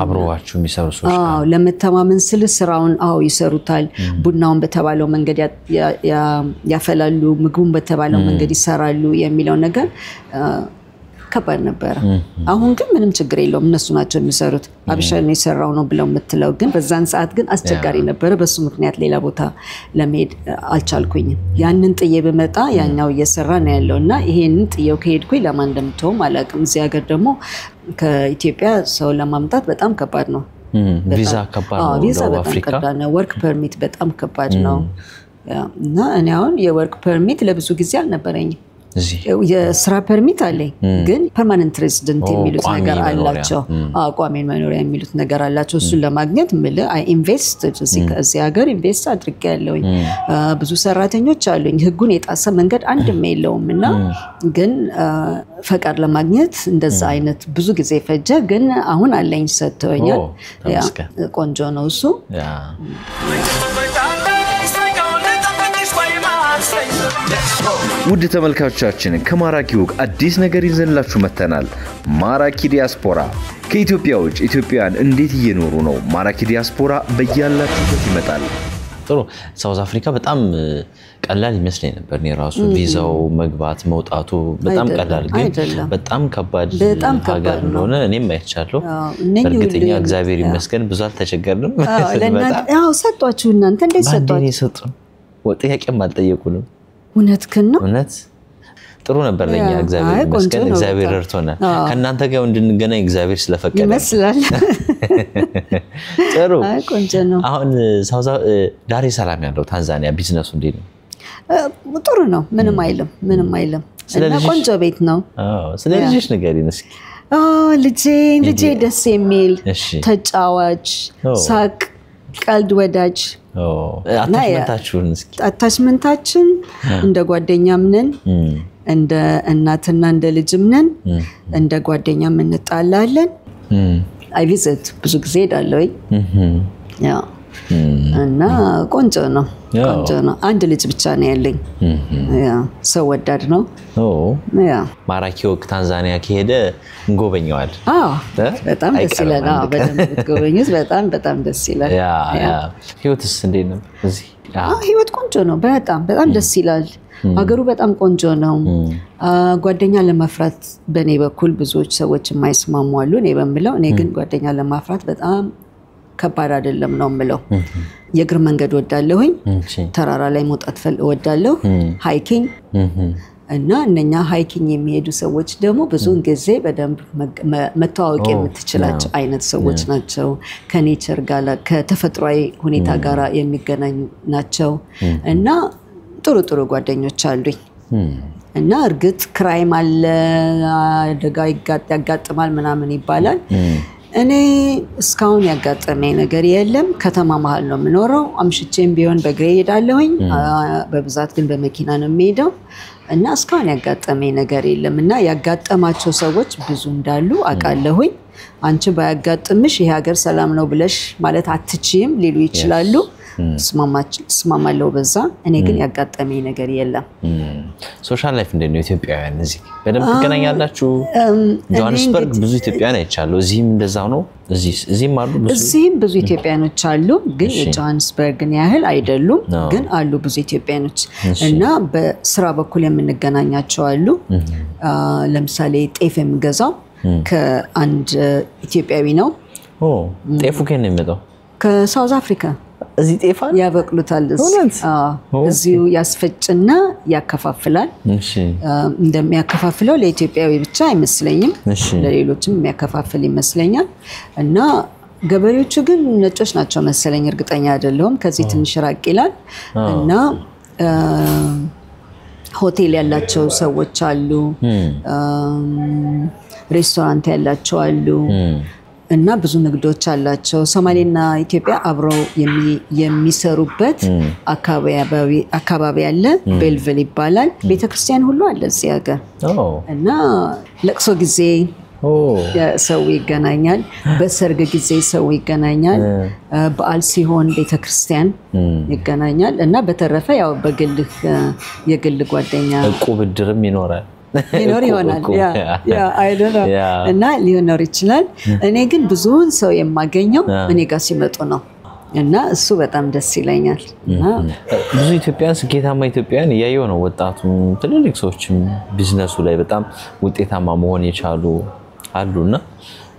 B: አብሮዋችሁ የሚሰሩ ሰዎች
A: ለመተማመን ስለ ስራውን ይሰሩታል ቡናውን በተባለው መንገድ ያፈላሉ ምግቡን በተባለው መንገድ ይሰራሉ የሚለው ነገር ከባድ ነበር አሁን ግን ምንም ችግር የለውም እነሱ ናቸው የሚሰሩት አብሻን የሰራው ነው ብለው መትለው ግን በዛን ሰዓት ግን አስቸጋሪ ነበር በሱ ምክንያት ሌላ ቦታ ለመሄድ አልቻልኩኝም ያንን ጥዬ በመጣ ያኛው እየሰራ ነው ያለውና ይሄንን ጥዬው ከሄድኩኝ ለማን እንደምተውም አላቅም እዚህ ሀገር ደግሞ ከኢትዮጵያ ሰው ለማምጣት በጣም ከባድ ነው
B: ቪዛ ከባድ ነው
A: ቪዛ በጣም ከባድ ነው ወርክ ፐርሚት በጣም ከባድ ነው እና እኔ አሁን የወርክ ፐርሚት ለብዙ ጊዜ አልነበረኝም የስራ ፐርሚት አለኝ ግን ፐርማነንት ሬዚደንት የሚሉት ነገር አላቸው ቋሚ መኖሪያ የሚሉት ነገር አላቸው እሱን ለማግኘት ምል አይ ኢንቨስት እዚህ ሀገር ኢንቨስት አድርጌያለሁኝ ብዙ ሰራተኞች አሉኝ ህጉን የጣሰ መንገድ አንድም የለውምና ግን ፈቃድ ለማግኘት እንደዛ አይነት ብዙ ጊዜ ፈጀ ግን አሁን አለኝ ሰጥቶኛል ቆንጆ ነው እሱ
C: ውድ ተመልካቾቻችን ከማራኪ ወግ አዲስ ነገር ይዘንላችሁ መተናል ማራኪ ዲያስፖራ ከኢትዮጵያ ውጭ ኢትዮጵያውያን እንዴት እየኖሩ ነው ማራኪ ዲያስፖራ በያላችሁበት ይመጣል
B: ጥሩ ሳውዝ አፍሪካ በጣም ቀላል ይመስለኝ ነበር ራሱ ቪዛው መግባት መውጣቱ በጣም ቀላል ግን በጣም ከባድ ሀገር እንደሆነ እኔም አይቻለሁ በእርግጠኛ እግዚአብሔር ይመስገን ብዙ አልተቸገርንም
A: ያው ሰጣችሁ እናንተ እንዴት ሰጣችሁ
B: ጥያቄም አልጠየቁንም
A: እውነት ከነው
B: እውነት ጥሩ ነበር ለኛ እግዚአብሔር ይመስገን እግዚአብሔር ረድቶናል ከናንተ ጋር እንድንገናኝ እግዚአብሔር ስለፈቀደ
A: ይመስላል
B: ጥሩ
A: አይ ቆንጆ ነው
B: አሁን ሳውዝ ዳሬ ሰላም ያለው ታንዛኒያ ቢዝነሱ እንዴት ነው
A: ጥሩ ነው ምንም አይልም እና ቆንጆ ቤት ነው
B: ስለዚህ ንገሪን እስኪ
A: ልጄ ደስ የሚል ተጫዋች ሳቅ ቀልድ ወዳጅ
B: አታችመንታችሁን እስኪ
A: አታችመንታችን እንደ ጓደኛም ነን እንደ እናትና እንደ ልጅም ነን እንደ ጓደኛም እንጣላለን አይ ቪዚት ብዙ ጊዜ ሄዳለሁኝ ያ እና ቆንጆ ነው አንድ ልጅ ብቻ ነው ያለኝ ያ ሰው ወዳድ ነው ያ
B: ማራኪ ወቅ ታንዛኒያ ከሄደ እንጎበኛዋል
A: በጣም ደስ ይላል በደንብ ትጎበኙት በጣም ደስ ይላል
B: ያ ህይወትስ እንዴት ነው እዚህ
A: ህይወት ቆንጆ ነው በጣም ደስ ይላል ሀገሩ በጣም ቆንጆ ነው ጓደኛ ለማፍራት በኔ በኩል ብዙዎች ሰዎች የማይስማሙ አሉ እኔ በመለው እኔ ግን ጓደኛ ለማፍራት በጣም ከባድ አይደለም ነው የምለው የእግር መንገድ ወዳለሁኝ ተራራ ላይ መውጣት ወዳለሁ ሃይኪንግ እና እነኛ ሃይኪንግ የሚሄዱ ሰዎች ደግሞ ብዙን ጊዜ በደንብ መተዋወቅ የምትችላቸው አይነት ሰዎች ናቸው ከኔቸር ጋር ከተፈጥሯዊ ሁኔታ ጋር የሚገናኙ ናቸው እና ጥሩ ጓደኞች አሉኝ እና እርግጥ ክራይም አለ አደጋ ያጋጥማል ምናምን ይባላል እኔ እስካሁን ያጋጠመኝ ነገር የለም ከተማ መሃል ነው የምኖረው አምሽቼም ቢሆን በእግሬ ሄዳለሁኝ በብዛት ግን በመኪና ነው የምሄደው እና እስካሁን ያጋጠመኝ ነገር የለም እና ያጋጠማቸው ሰዎች ብዙ እንዳሉ አቃለሁኝ አንቺ ባያጋጥምሽ ይሄ ሀገር ሰላም ነው ብለሽ ማለት አትችይም ሊሉ ይችላሉ ስማማለው በዛ እኔ ግን ያጋጠመኝ ነገር የለም
B: ሶሻል ላይፍ እንደ ነው ኢትዮጵያውያን እዚህ በደንብ ትገናኛላችሁ ጆሃንስበርግ ብዙ ኢትዮጵያውያን አይቻሉ እዚህም እንደዛው ነው እዚህም አሉ
A: ብዙ ኢትዮጵያኖች አሉ ግን የጆሃንስበርግን ያህል አይደሉም ግን አሉ ብዙ ኢትዮጵያኖች እና በስራ በኩል የምንገናኛቸው አሉ ለምሳሌ ጤፍ የምገዛው ከአንድ ኢትዮጵያዊ ነው
B: ጤፉ ከነ የሚመጣው
A: ከሳውዝ አፍሪካ
B: እዚህ ጤፋን
A: ያበቅሉታል እዚሁ ያስፈጭና ያከፋፍላል እንደሚያከፋፍለው ለኢትዮጵያዊ ብቻ አይመስለኝም ለሌሎችም የሚያከፋፍል ይመስለኛል እና ገበሬዎቹ ግን ነጮች ናቸው መሰለኝ እርግጠኛ አይደለሁም ከዚህ ትንሽ ራቅ ይላል እና ሆቴል ያላቸው ሰዎች አሉ ሬስቶራንት ያላቸው አሉ እና ብዙ ንግዶች አላቸው ሶማሌና ኢትዮጵያ አብረው የሚሰሩበት አካባቢ ያለ ቤልቨል ይባላል ቤተክርስቲያን ሁሉ አለ እዚህ ሀገር እና ለቅሶ ጊዜ ሰው ይገናኛል በሰርግ ጊዜ ሰው ይገናኛል በዓል ሲሆን ቤተክርስቲያን ይገናኛል እና በተረፈ ያው በግልህ የግል ጓደኛ
B: ቁብድርም ይኖራል
A: ይሆናል ያ አይደለም እና ሊሆን ይችላል እኔ ግን ብዙውን ሰው የማገኘው እኔ ጋር ሲመጡ ነው እና እሱ በጣም ደስ ይለኛል እና
B: ብዙ ኢትዮጵያውያን ስኬታማ ኢትዮጵያውያን ያየው ነው ወጣቱ ትልልቅ ሰዎችም ቢዝነሱ ላይ በጣም ውጤታማ መሆን የቻሉ አሉና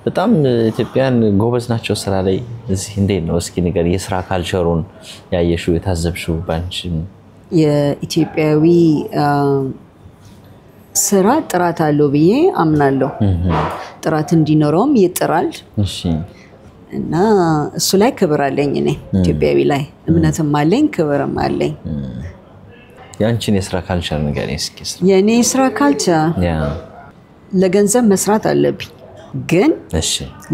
B: በጣም ኢትዮጵያውያን ጎበዝ ናቸው ስራ ላይ እዚህ እንዴት ነው እስኪ ነገር የስራ ካልቸሩን ያየሽው የታዘብሽው ባንቺ
A: የኢትዮጵያዊ ስራ ጥራት አለው ብዬ አምናለሁ ጥራት እንዲኖረውም ይጥራል እና እሱ ላይ ክብር አለኝ እኔ ኢትዮጵያዊ ላይ እምነትም አለኝ ክብርም አለኝ
B: ያንቺን የስራ ካልቸር ንገሪኝ እስኪ
A: የኔ ስራ ካልቸር ለገንዘብ መስራት አለብኝ ግን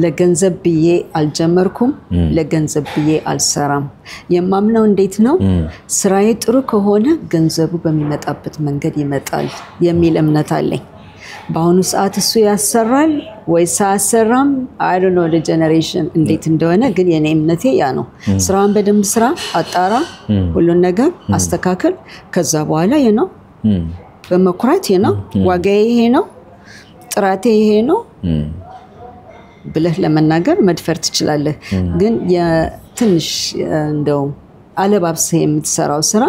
A: ለገንዘብ ብዬ አልጀመርኩም ለገንዘብ ብዬ አልሰራም የማምነው እንዴት ነው ስራዬ ጥሩ ከሆነ ገንዘቡ በሚመጣበት መንገድ ይመጣል የሚል እምነት አለኝ በአሁኑ ሰዓት እሱ ያሰራል ወይስ አያሰራም አይ ዶንት ኖ ለጀነሬሽን እንዴት እንደሆነ ግን የኔ እምነቴ ያ ነው ስራን በደንብ ስራ አጣራ ሁሉን ነገር አስተካክል ከዛ በኋላ ነው በመኩራት ነው ዋጋዬ ይሄ ነው ጥራቴ ይሄ ነው ብለህ ለመናገር መድፈር ትችላለህ ግን የትንሽ እንደው አለባብሰህ የምትሰራው ስራ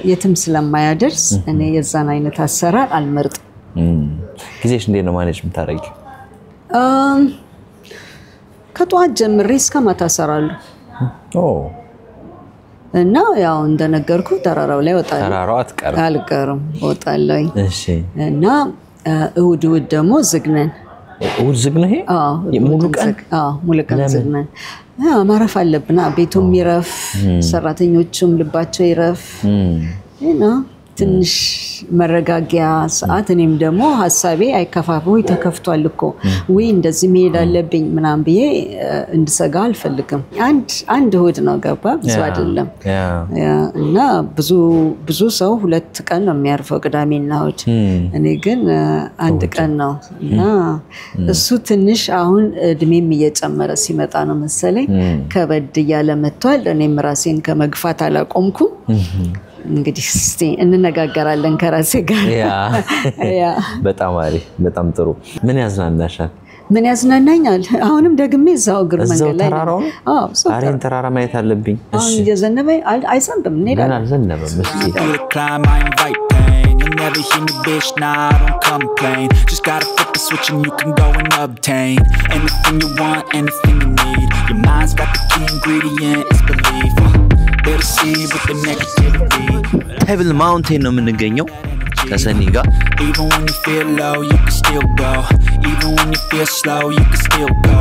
A: የትም ስለማያደርስ እኔ የዛን አይነት አሰራር አልመርጥም
B: ጊዜሽ እንዴት ነው ማኔጅ የምታደርጊው
A: ከጧት ጀምሬ እስከ ማታ እሰራለሁ እና ያው እንደነገርኩ ተራራው ላይ ወጣለሁ
B: ተራራው
A: አልቀርም ወጣለሁ
B: እሺ
A: እና እሁድ ደግሞ ዝግነን
B: እሁድ ዝግነ ይሄ
A: ሙሉ ቀን ዝግነን ማረፍ አለብና ቤቱም ይረፍ ሰራተኞቹም ልባቸው ይረፍ ትንሽ መረጋጊያ ሰዓት እኔም ደግሞ ሐሳቤ አይከፋፈው ተከፍቷል እኮ ወይ እንደዚህ መሄድ አለብኝ ምናምን ብዬ እንድሰጋ አልፈልግም አንድ ሆድ ነው ገባ ብዙ አይደለም እና ብዙ ሰው ሁለት ቀን ነው የሚያርፈው ቅዳሜና እሁድ እኔ ግን አንድ ቀን ነው እና እሱ ትንሽ አሁን እድሜም እየጨመረ ሲመጣ ነው መሰለኝ ከበድ ያለ መጥቷል እኔም ራሴን ከመግፋት አላቆምኩም እንግዲህ እስቲ እንነጋገራለን ከራሴ ጋር ያ
B: በጣም አሪፍ በጣም ጥሩ ምን ያዝናናሻል
A: ምን ያዝናናኛል አሁንም ደግሜ እዛው ግር መንገድ ላይ
B: አዎ አሬን ተራራ ማየት አለብኝ
A: እሺ የዘነበ አይሰንብም እንሄዳለን
B: አልዘነበም እስቲ
D: Never hear me, bitch, nah, don't complain. Just gotta flip the switch and you can go and obtain anything you want, anything you need. Your mind's got the key ingredient, it's belief. There to see with the negativity.
B: Table Mountain ነው የምንገኘው ከሰኒ ጋር
D: Even when you feel low, you can still go. Even when you feel slow, you can still go.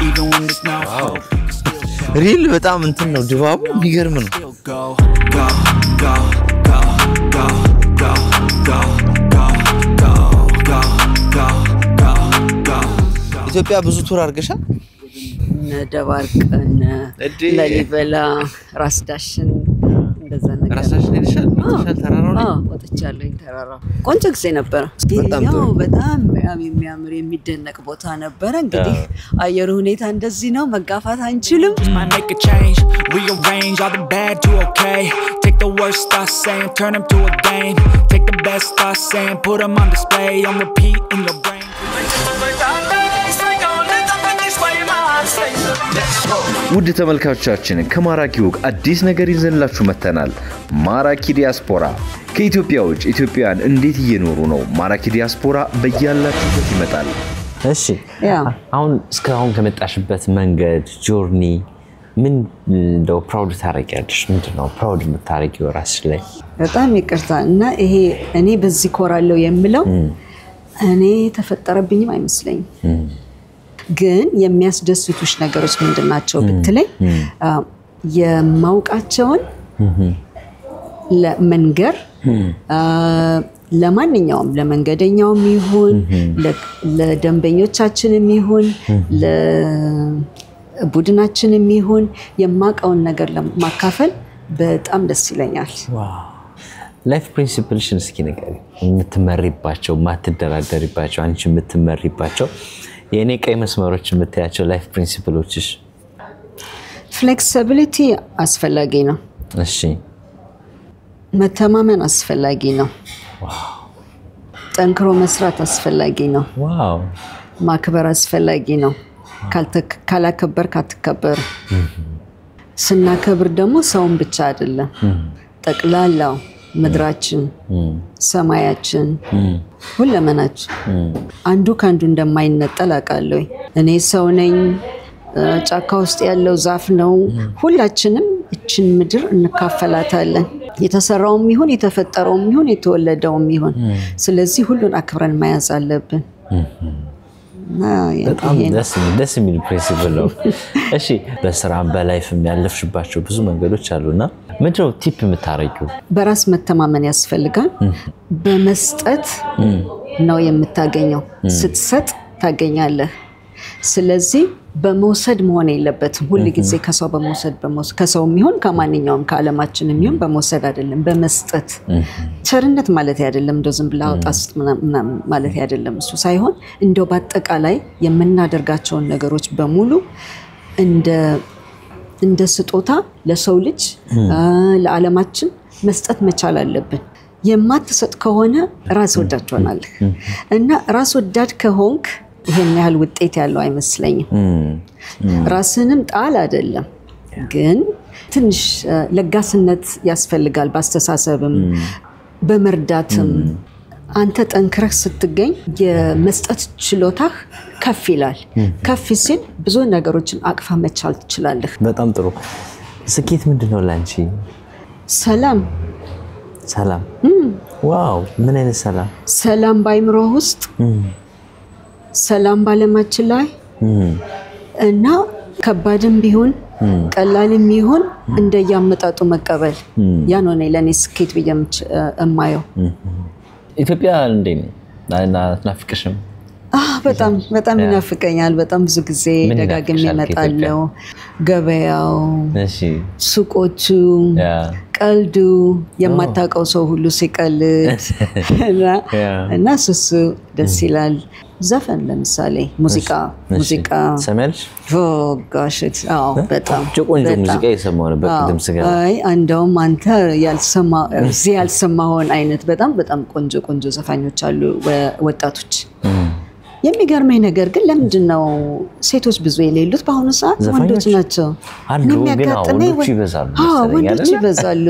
D: Even when there's no hope, you can still go.
B: ሪል በጣም እንትን ነው ድባቡ የሚገርም ነው
D: Still go, go, go, go, go. Go, go, go, go, go, go, go, go.
B: ኢትዮጵያ ብዙ ቱር አድርገሻል
A: ደባርቅን ለሊበላ ራስ ዳሽን እንደዛ ነገር
B: ራስሽን ሄደሻል ተራራው ላይ
A: ወጥቻለሁ ተራራው ቆንጆ ጊዜ ነበር በጣም የሚያምር የሚደነቅ ቦታ ነበር እንግዲህ አየሩ ሁኔታ እንደዚህ ነው መጋፋት አንችልም
D: Might make a change, rearrange all the bad to okay. Take the worst thoughts saying, turn them to a game. Take the best thoughts saying, put them on display, on repeat in your brain.
C: ውድ ተመልካቾቻችን ከማራኪ ወግ አዲስ ነገር ይዘንላችሁ መተናል ማራኪ ዲያስፖራ ከኢትዮጵያ ውጭ ኢትዮጵያውያን እንዴት እየኖሩ ነው ማራኪ ዲያስፖራ በእያላችሁበት ይመጣል
B: እሺ አሁን እስካሁን ከመጣሽበት መንገድ ጆርኒ ምን እንደው ፕራውድ ታረቂያለሽ ምንድነው ፕራውድ የምታረቂው ራስሽ ላይ
A: በጣም ይቅርታ እና ይሄ እኔ በዚህ ኮራለው የምለው እኔ ተፈጠረብኝም አይመስለኝም ግን የሚያስደስቱሽ ነገሮች ምንድናቸው ብትለኝ የማውቃቸውን ለመንገር ለማንኛውም ለመንገደኛውም ይሁን ለደንበኞቻችንም ይሁን ለቡድናችንም ይሁን የማውቀውን ነገር ለማካፈል በጣም ደስ ይለኛል
B: ዋው ላይፍ ፕሪንሲፕልሽን እስኪ ንገሪ የምትመሪባቸው ማትደራደሪባቸው አንቺ የምትመሪባቸው የኔ ቀይ መስመሮች የምታያቸው ላይፍ ፕሪንሲፕሎችሽ
A: ፍሌክሲቢሊቲ አስፈላጊ ነው
B: እሺ
A: መተማመን አስፈላጊ ነው
B: ዋው
A: ጠንክሮ መስራት አስፈላጊ ነው
B: ዋው
A: ማክበር አስፈላጊ ነው ካላከበር ካትከበር ስናከብር ደግሞ ሰውን ብቻ አይደለም ጠቅላላው ምድራችን ሰማያችን ሁለመናችን አንዱ ካንዱ እንደማይነጠል አቃለሁ እኔ ሰው ነኝ ጫካ ውስጥ ያለው ዛፍ ነው ሁላችንም እችን ምድር እንካፈላታለን የተሰራውም ይሁን የተፈጠረውም ይሁን የተወለደውም ይሁን ስለዚህ ሁሉን አክብረን መያዝ አለብን
B: በጣም ደስ የሚል ፕሪንሲፕል ነው እሺ በስራም በላይፍም ያለፍሽባቸው ብዙ መንገዶች አሉና ምንድነው ቲፕ የምታረጊው
A: በራስ መተማመን ያስፈልጋል በመስጠት ነው የምታገኘው ስትሰጥ ታገኛለህ ስለዚህ በመውሰድ መሆን የለበትም ሁሉ ጊዜ ከሰው በመውሰድ ከሰውም ይሁን ከማንኛውም ከዓለማችንም ይሁን በመውሰድ አይደለም በመስጠት ቸርነት ማለት አይደለም እንደው ዝም ብላ አውጣስት ማለት አይደለም እሱ ሳይሆን እንደው በአጠቃላይ የምናደርጋቸው ነገሮች በሙሉ እንደ ስጦታ ለሰው ልጅ ለዓለማችን መስጠት መቻል አለብን የማትሰጥ ከሆነ ራስ ወዳድ ትሆናለህ እና ራስ ወዳድ ከሆንክ ይሄን ያህል ውጤት ያለው አይመስለኝም ራስንም ጣል አይደለም ግን ትንሽ ለጋስነት ያስፈልጋል ባስተሳሰብም በመርዳትም አንተ ጠንክረህ ስትገኝ የመስጠት ችሎታህ ከፍ ይላል ከፍ ሲል ብዙ ነገሮችን አቅፋ መቻል ትችላለህ
B: በጣም ጥሩ ስኬት ምንድነው ላንቺ ሰላም ዋው ምን አይነት
A: ሰላም ባይምሮ ውስጥ ሰላም ባለማችን ላይ እና ከባድም ቢሆን ቀላልም ይሁን እንደያመጣጡ መቀበል ያ ነው ለኔ ስኬት ብዬም እማየው
B: ኢትዮጵያ እንዴ ናፍቅሽም
A: በጣም ይናፍቀኛል በጣም ብዙ ጊዜ ደጋግሜ እመጣለሁ ገበያው ሱቆቹ ቀልዱ የማታውቀው ሰው ሁሉ ሲቀልድ እና እሱ ደስ ይላል ዘፈን ለምሳሌ ሙዚቃ
B: ሰማልሽ
A: ጋሽ በጣም
B: ቆንጆ ሙዚቃ የሰማው ነበር ድምጽ ጋር
A: እንደውም አንተ ያልሰማውን አይነት በጣም ቆንጆ ዘፋኞች አሉ ወጣቶች የሚገርመኝ ነገር ግን ለምንድነው ሴቶች ብዙ የሌሉት በአሁኑ ሰዓት ወንዶች ናቸው
B: የሚያጋጥመኝ
A: ወንዶች ይበዛሉ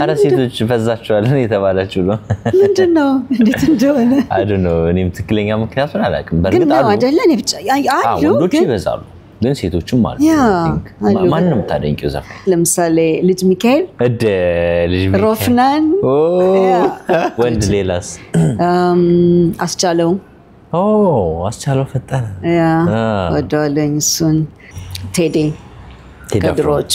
B: አረ ሴቶች በዛቸዋል የተባላችሁ ነው
A: ምንድነው እንዴት እንደሆነ
B: I don't know እኔም ትክክለኛ ምክንያቱን አላውቅም በርግጥ
A: አሉ አይደለ እኔ ብቻ አሉ
B: ወንዶች ይበዛሉ ግን ሴቶችም አሉ ማንንም ታደንቂው ዘፋኝ
A: ለምሳሌ ልጅ ሚካኤል
B: ልጅ ሚካኤል
A: ሮፍናን
B: ወንድ ሌላስ
A: አስቻለው
B: አስቻለው ፈጠነ
A: ወደለኝ እሱን ቴዲ ከድሮቹ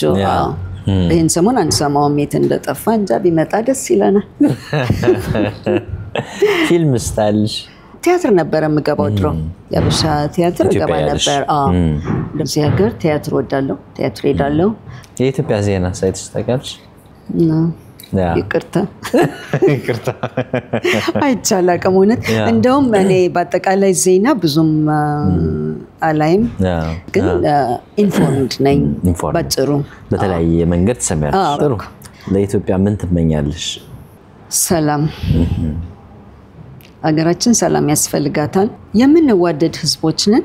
A: ይሄን ሰሞን አንሰማውም የት እንደጠፋ እንጃ ቢመጣ ደስ ይለናል
B: ፊልም ስታይልሽ
A: ቲያትር ነበር የምገባው ድሮ ያበሻ ቲያትር ገባ ነበር ለዚህ ሀገር ቲያትር ወዳለው ቲያትር ሄዳለው
B: የኢትዮጵያ ዜና ሳይትስ ታውቂያለሽ
A: ይቅርታ አይቻላቀም ሆነ እንደውም እኔ በአጠቃላይ ዜና ብዙም አላይም ግን ኢንፎርምድ ነኝ ባጭሩ
B: በተለያየ መንገድ ተሰማያለሽ ጥሩ ለኢትዮጵያ ምን ትመኛለሽ
A: ሰላም አገራችን ሰላም ያስፈልጋታል የምንዋደድ ህዝቦች ነን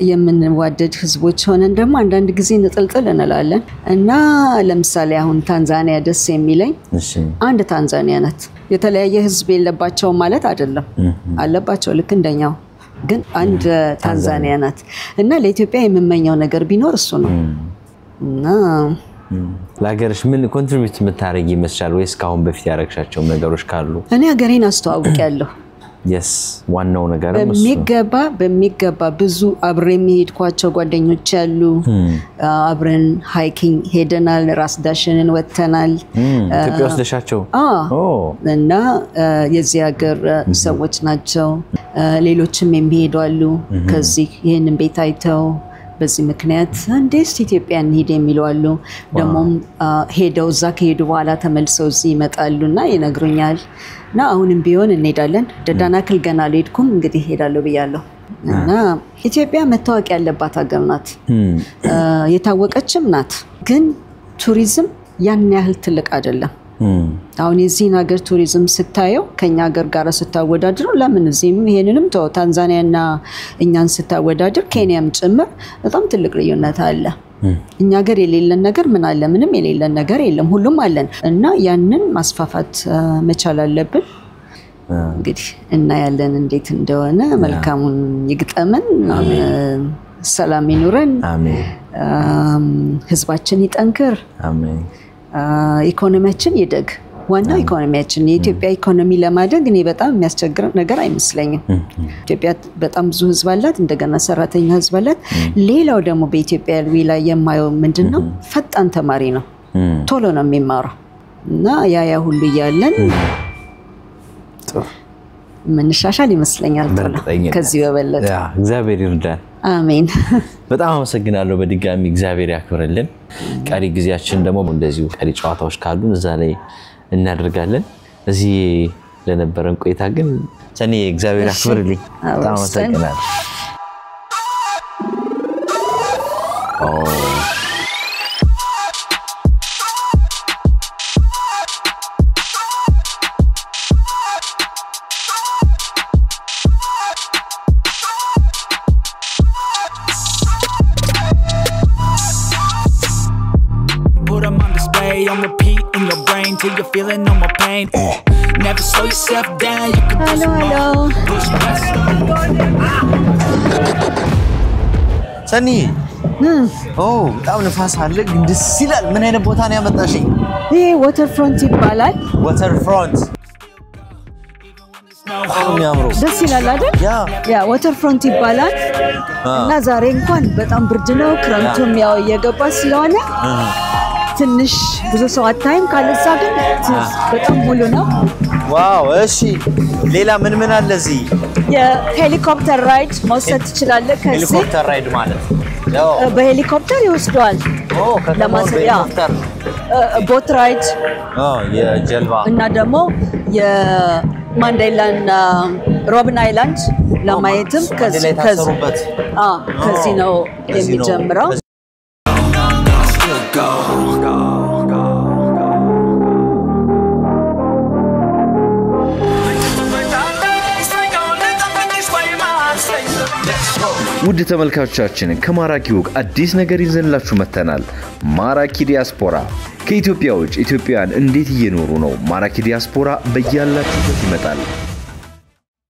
A: የምንዋደድ ህዝቦች ሆነን ደግሞ አንዳንድ ጊዜ ንጥልጥል እንላለን እና ለምሳሌ አሁን ታንዛኒያ ደስ የሚለኝ አንድ ታንዛኒያ ናት የተለያየ ህዝብ የለባቸው ማለት አይደለም አለባቸው ልክ እንደኛው ግን አንድ ታንዛኒያ ናት እና ለኢትዮጵያ የምመኘው ነገር ቢኖር እሱ ነው እና
B: ለሀገርሽ ምን ኮንትሪቢዩት የምታረጊ ይመስላል ወይስ ካሁን በፊት ያረግሻቸው ነገሮች ካሉ
A: እኔ ሀገሬን አስተዋውቂያለሁ
B: yes ዋናው ነገር ነው
A: በሚገባ ብዙ አብሬ የሚሄድኳቸው ጓደኞች ያሉ አብረን ሃይኪንግ ሄደናል ራስ ዳሽንን ወተናል
B: ኢትዮጵያ ውስጥ ደሻቸው
A: እና የዚህ ሀገር ሰዎች ናቸው ሌሎችም የሚሄዱ አሉ ከዚህ ይሄንን ቤት አይተው በዚህ ምክንያት እንዴት ኢትዮጵያ እንሄድ የሚሉ አሉ ደሞም ሄደው እዛ ከሄዱ በኋላ ተመልሰው እዚህ ይመጣሉና ይነግሩኛል እና አሁንም ቢሆን እንሄዳለን ደዳናክል ገና ልሄድኩም እንግዲህ ሄዳለሁ ብያለሁ እና ኢትዮጵያ መታወቅ ያለባት ሀገር ናት የታወቀችም ናት ግን ቱሪዝም ያን ያህል ትልቅ አይደለም አሁን የዚህን ሀገር ቱሪዝም ስታየው ከኛ ሀገር ጋር ስታወዳድሩ ለምን እዚህም ይሄንንም ታንዛኒያና እኛን ስታወዳድር ኬንያም ጭምር በጣም ትልቅ ልዩነት አለ እኛ ሀገር የሌለን ነገር ምን አለ ምንም የሌለን ነገር የለም ሁሉም አለን እና ያንን ማስፋፋት መቻል አለብን እንግዲህ እና ያለን እንዴት እንደሆነ መልካሙን ይግጠመን ሰላም ይኑረን አሜን ህዝባችን ይጠንክር አሜን ኢኮኖሚያችን ይደግ ዋናው ኢኮኖሚያችን የኢትዮጵያ ኢኮኖሚ ለማደግ እኔ በጣም የሚያስቸግር ነገር አይመስለኝም ኢትዮጵያ በጣም ብዙ ህዝብ አላት እንደገና ሰራተኛ ህዝብ አላት ሌላው ደግሞ በኢትዮጵያ ላይ የማየው ምንድነው ፈጣን ተማሪ ነው ቶሎ ነው የሚማረው እና ያ ሁሉ ያለን ምን ሻሻል ይመስለኛል ቶሎ ከዚህ በበለጠ
B: እግዚአብሔር ይርዳን አሜን በጣም አመሰግናለሁ በድጋሚ እግዚአብሔር ያክብርልን ቀሪ ጊዜያችን ደግሞ እንደዚሁ ቀሪ ጨዋታዎች ካሉን እዛ ላይ እናደርጋለን እዚህ ለነበረን ቆይታ ግን ሰኔ እግዚአብሔር ያክብርልኝ በጣም አመሰግናለሁ
D: On repeat in your brain till you're feeling no more pain. Never slow yourself down. You can push more. Push past.
B: ሰኒ በጣም ንፋስ አለ ግን ደስ ይላል ምን አይነት ቦታ ነው ያመጣሽኝ
A: ይሄ ዋተር ፍሮንት ይባላል
B: ዋተር ፍሮንት የሚያምረው
A: ደስ ይላል አይደል ያ ዋተር ፍሮንት ይባላል እና ዛሬ እንኳን በጣም ብርድ ነው ክረምቱም ያው እየገባ ስለሆነ ትንሽ ብዙ ሰው አታይም ካለዛ ግን በጣም ሙሉ ነው
B: ዋው እሺ ሌላ ምን አለ እዚህ
A: የሄሊኮፕተር ራይድ መውሰድ ትችላለህ ከዚህ
B: ሄሊኮፕተር ራይድ ማለት ያው
A: በሄሊኮፕተር ይወስደዋል
B: ለማሰያ
A: ቦት ራይድ
B: የጀልባ
A: እና ደግሞ የማንዴላና ሮቢን አይላንድ ለማየትም ከዚህ ነው የሚጀምረው
C: ውድ ተመልካቾቻችን ከማራኪ ወግ አዲስ ነገር ይዘንላችሁ መተናል ማራኪ ዲያስፖራ ከኢትዮጵያ ውጭ ኢትዮጵያውያን እንዴት እየኖሩ ነው ማራኪ ዲያስፖራ በያላችሁበት ይመጣል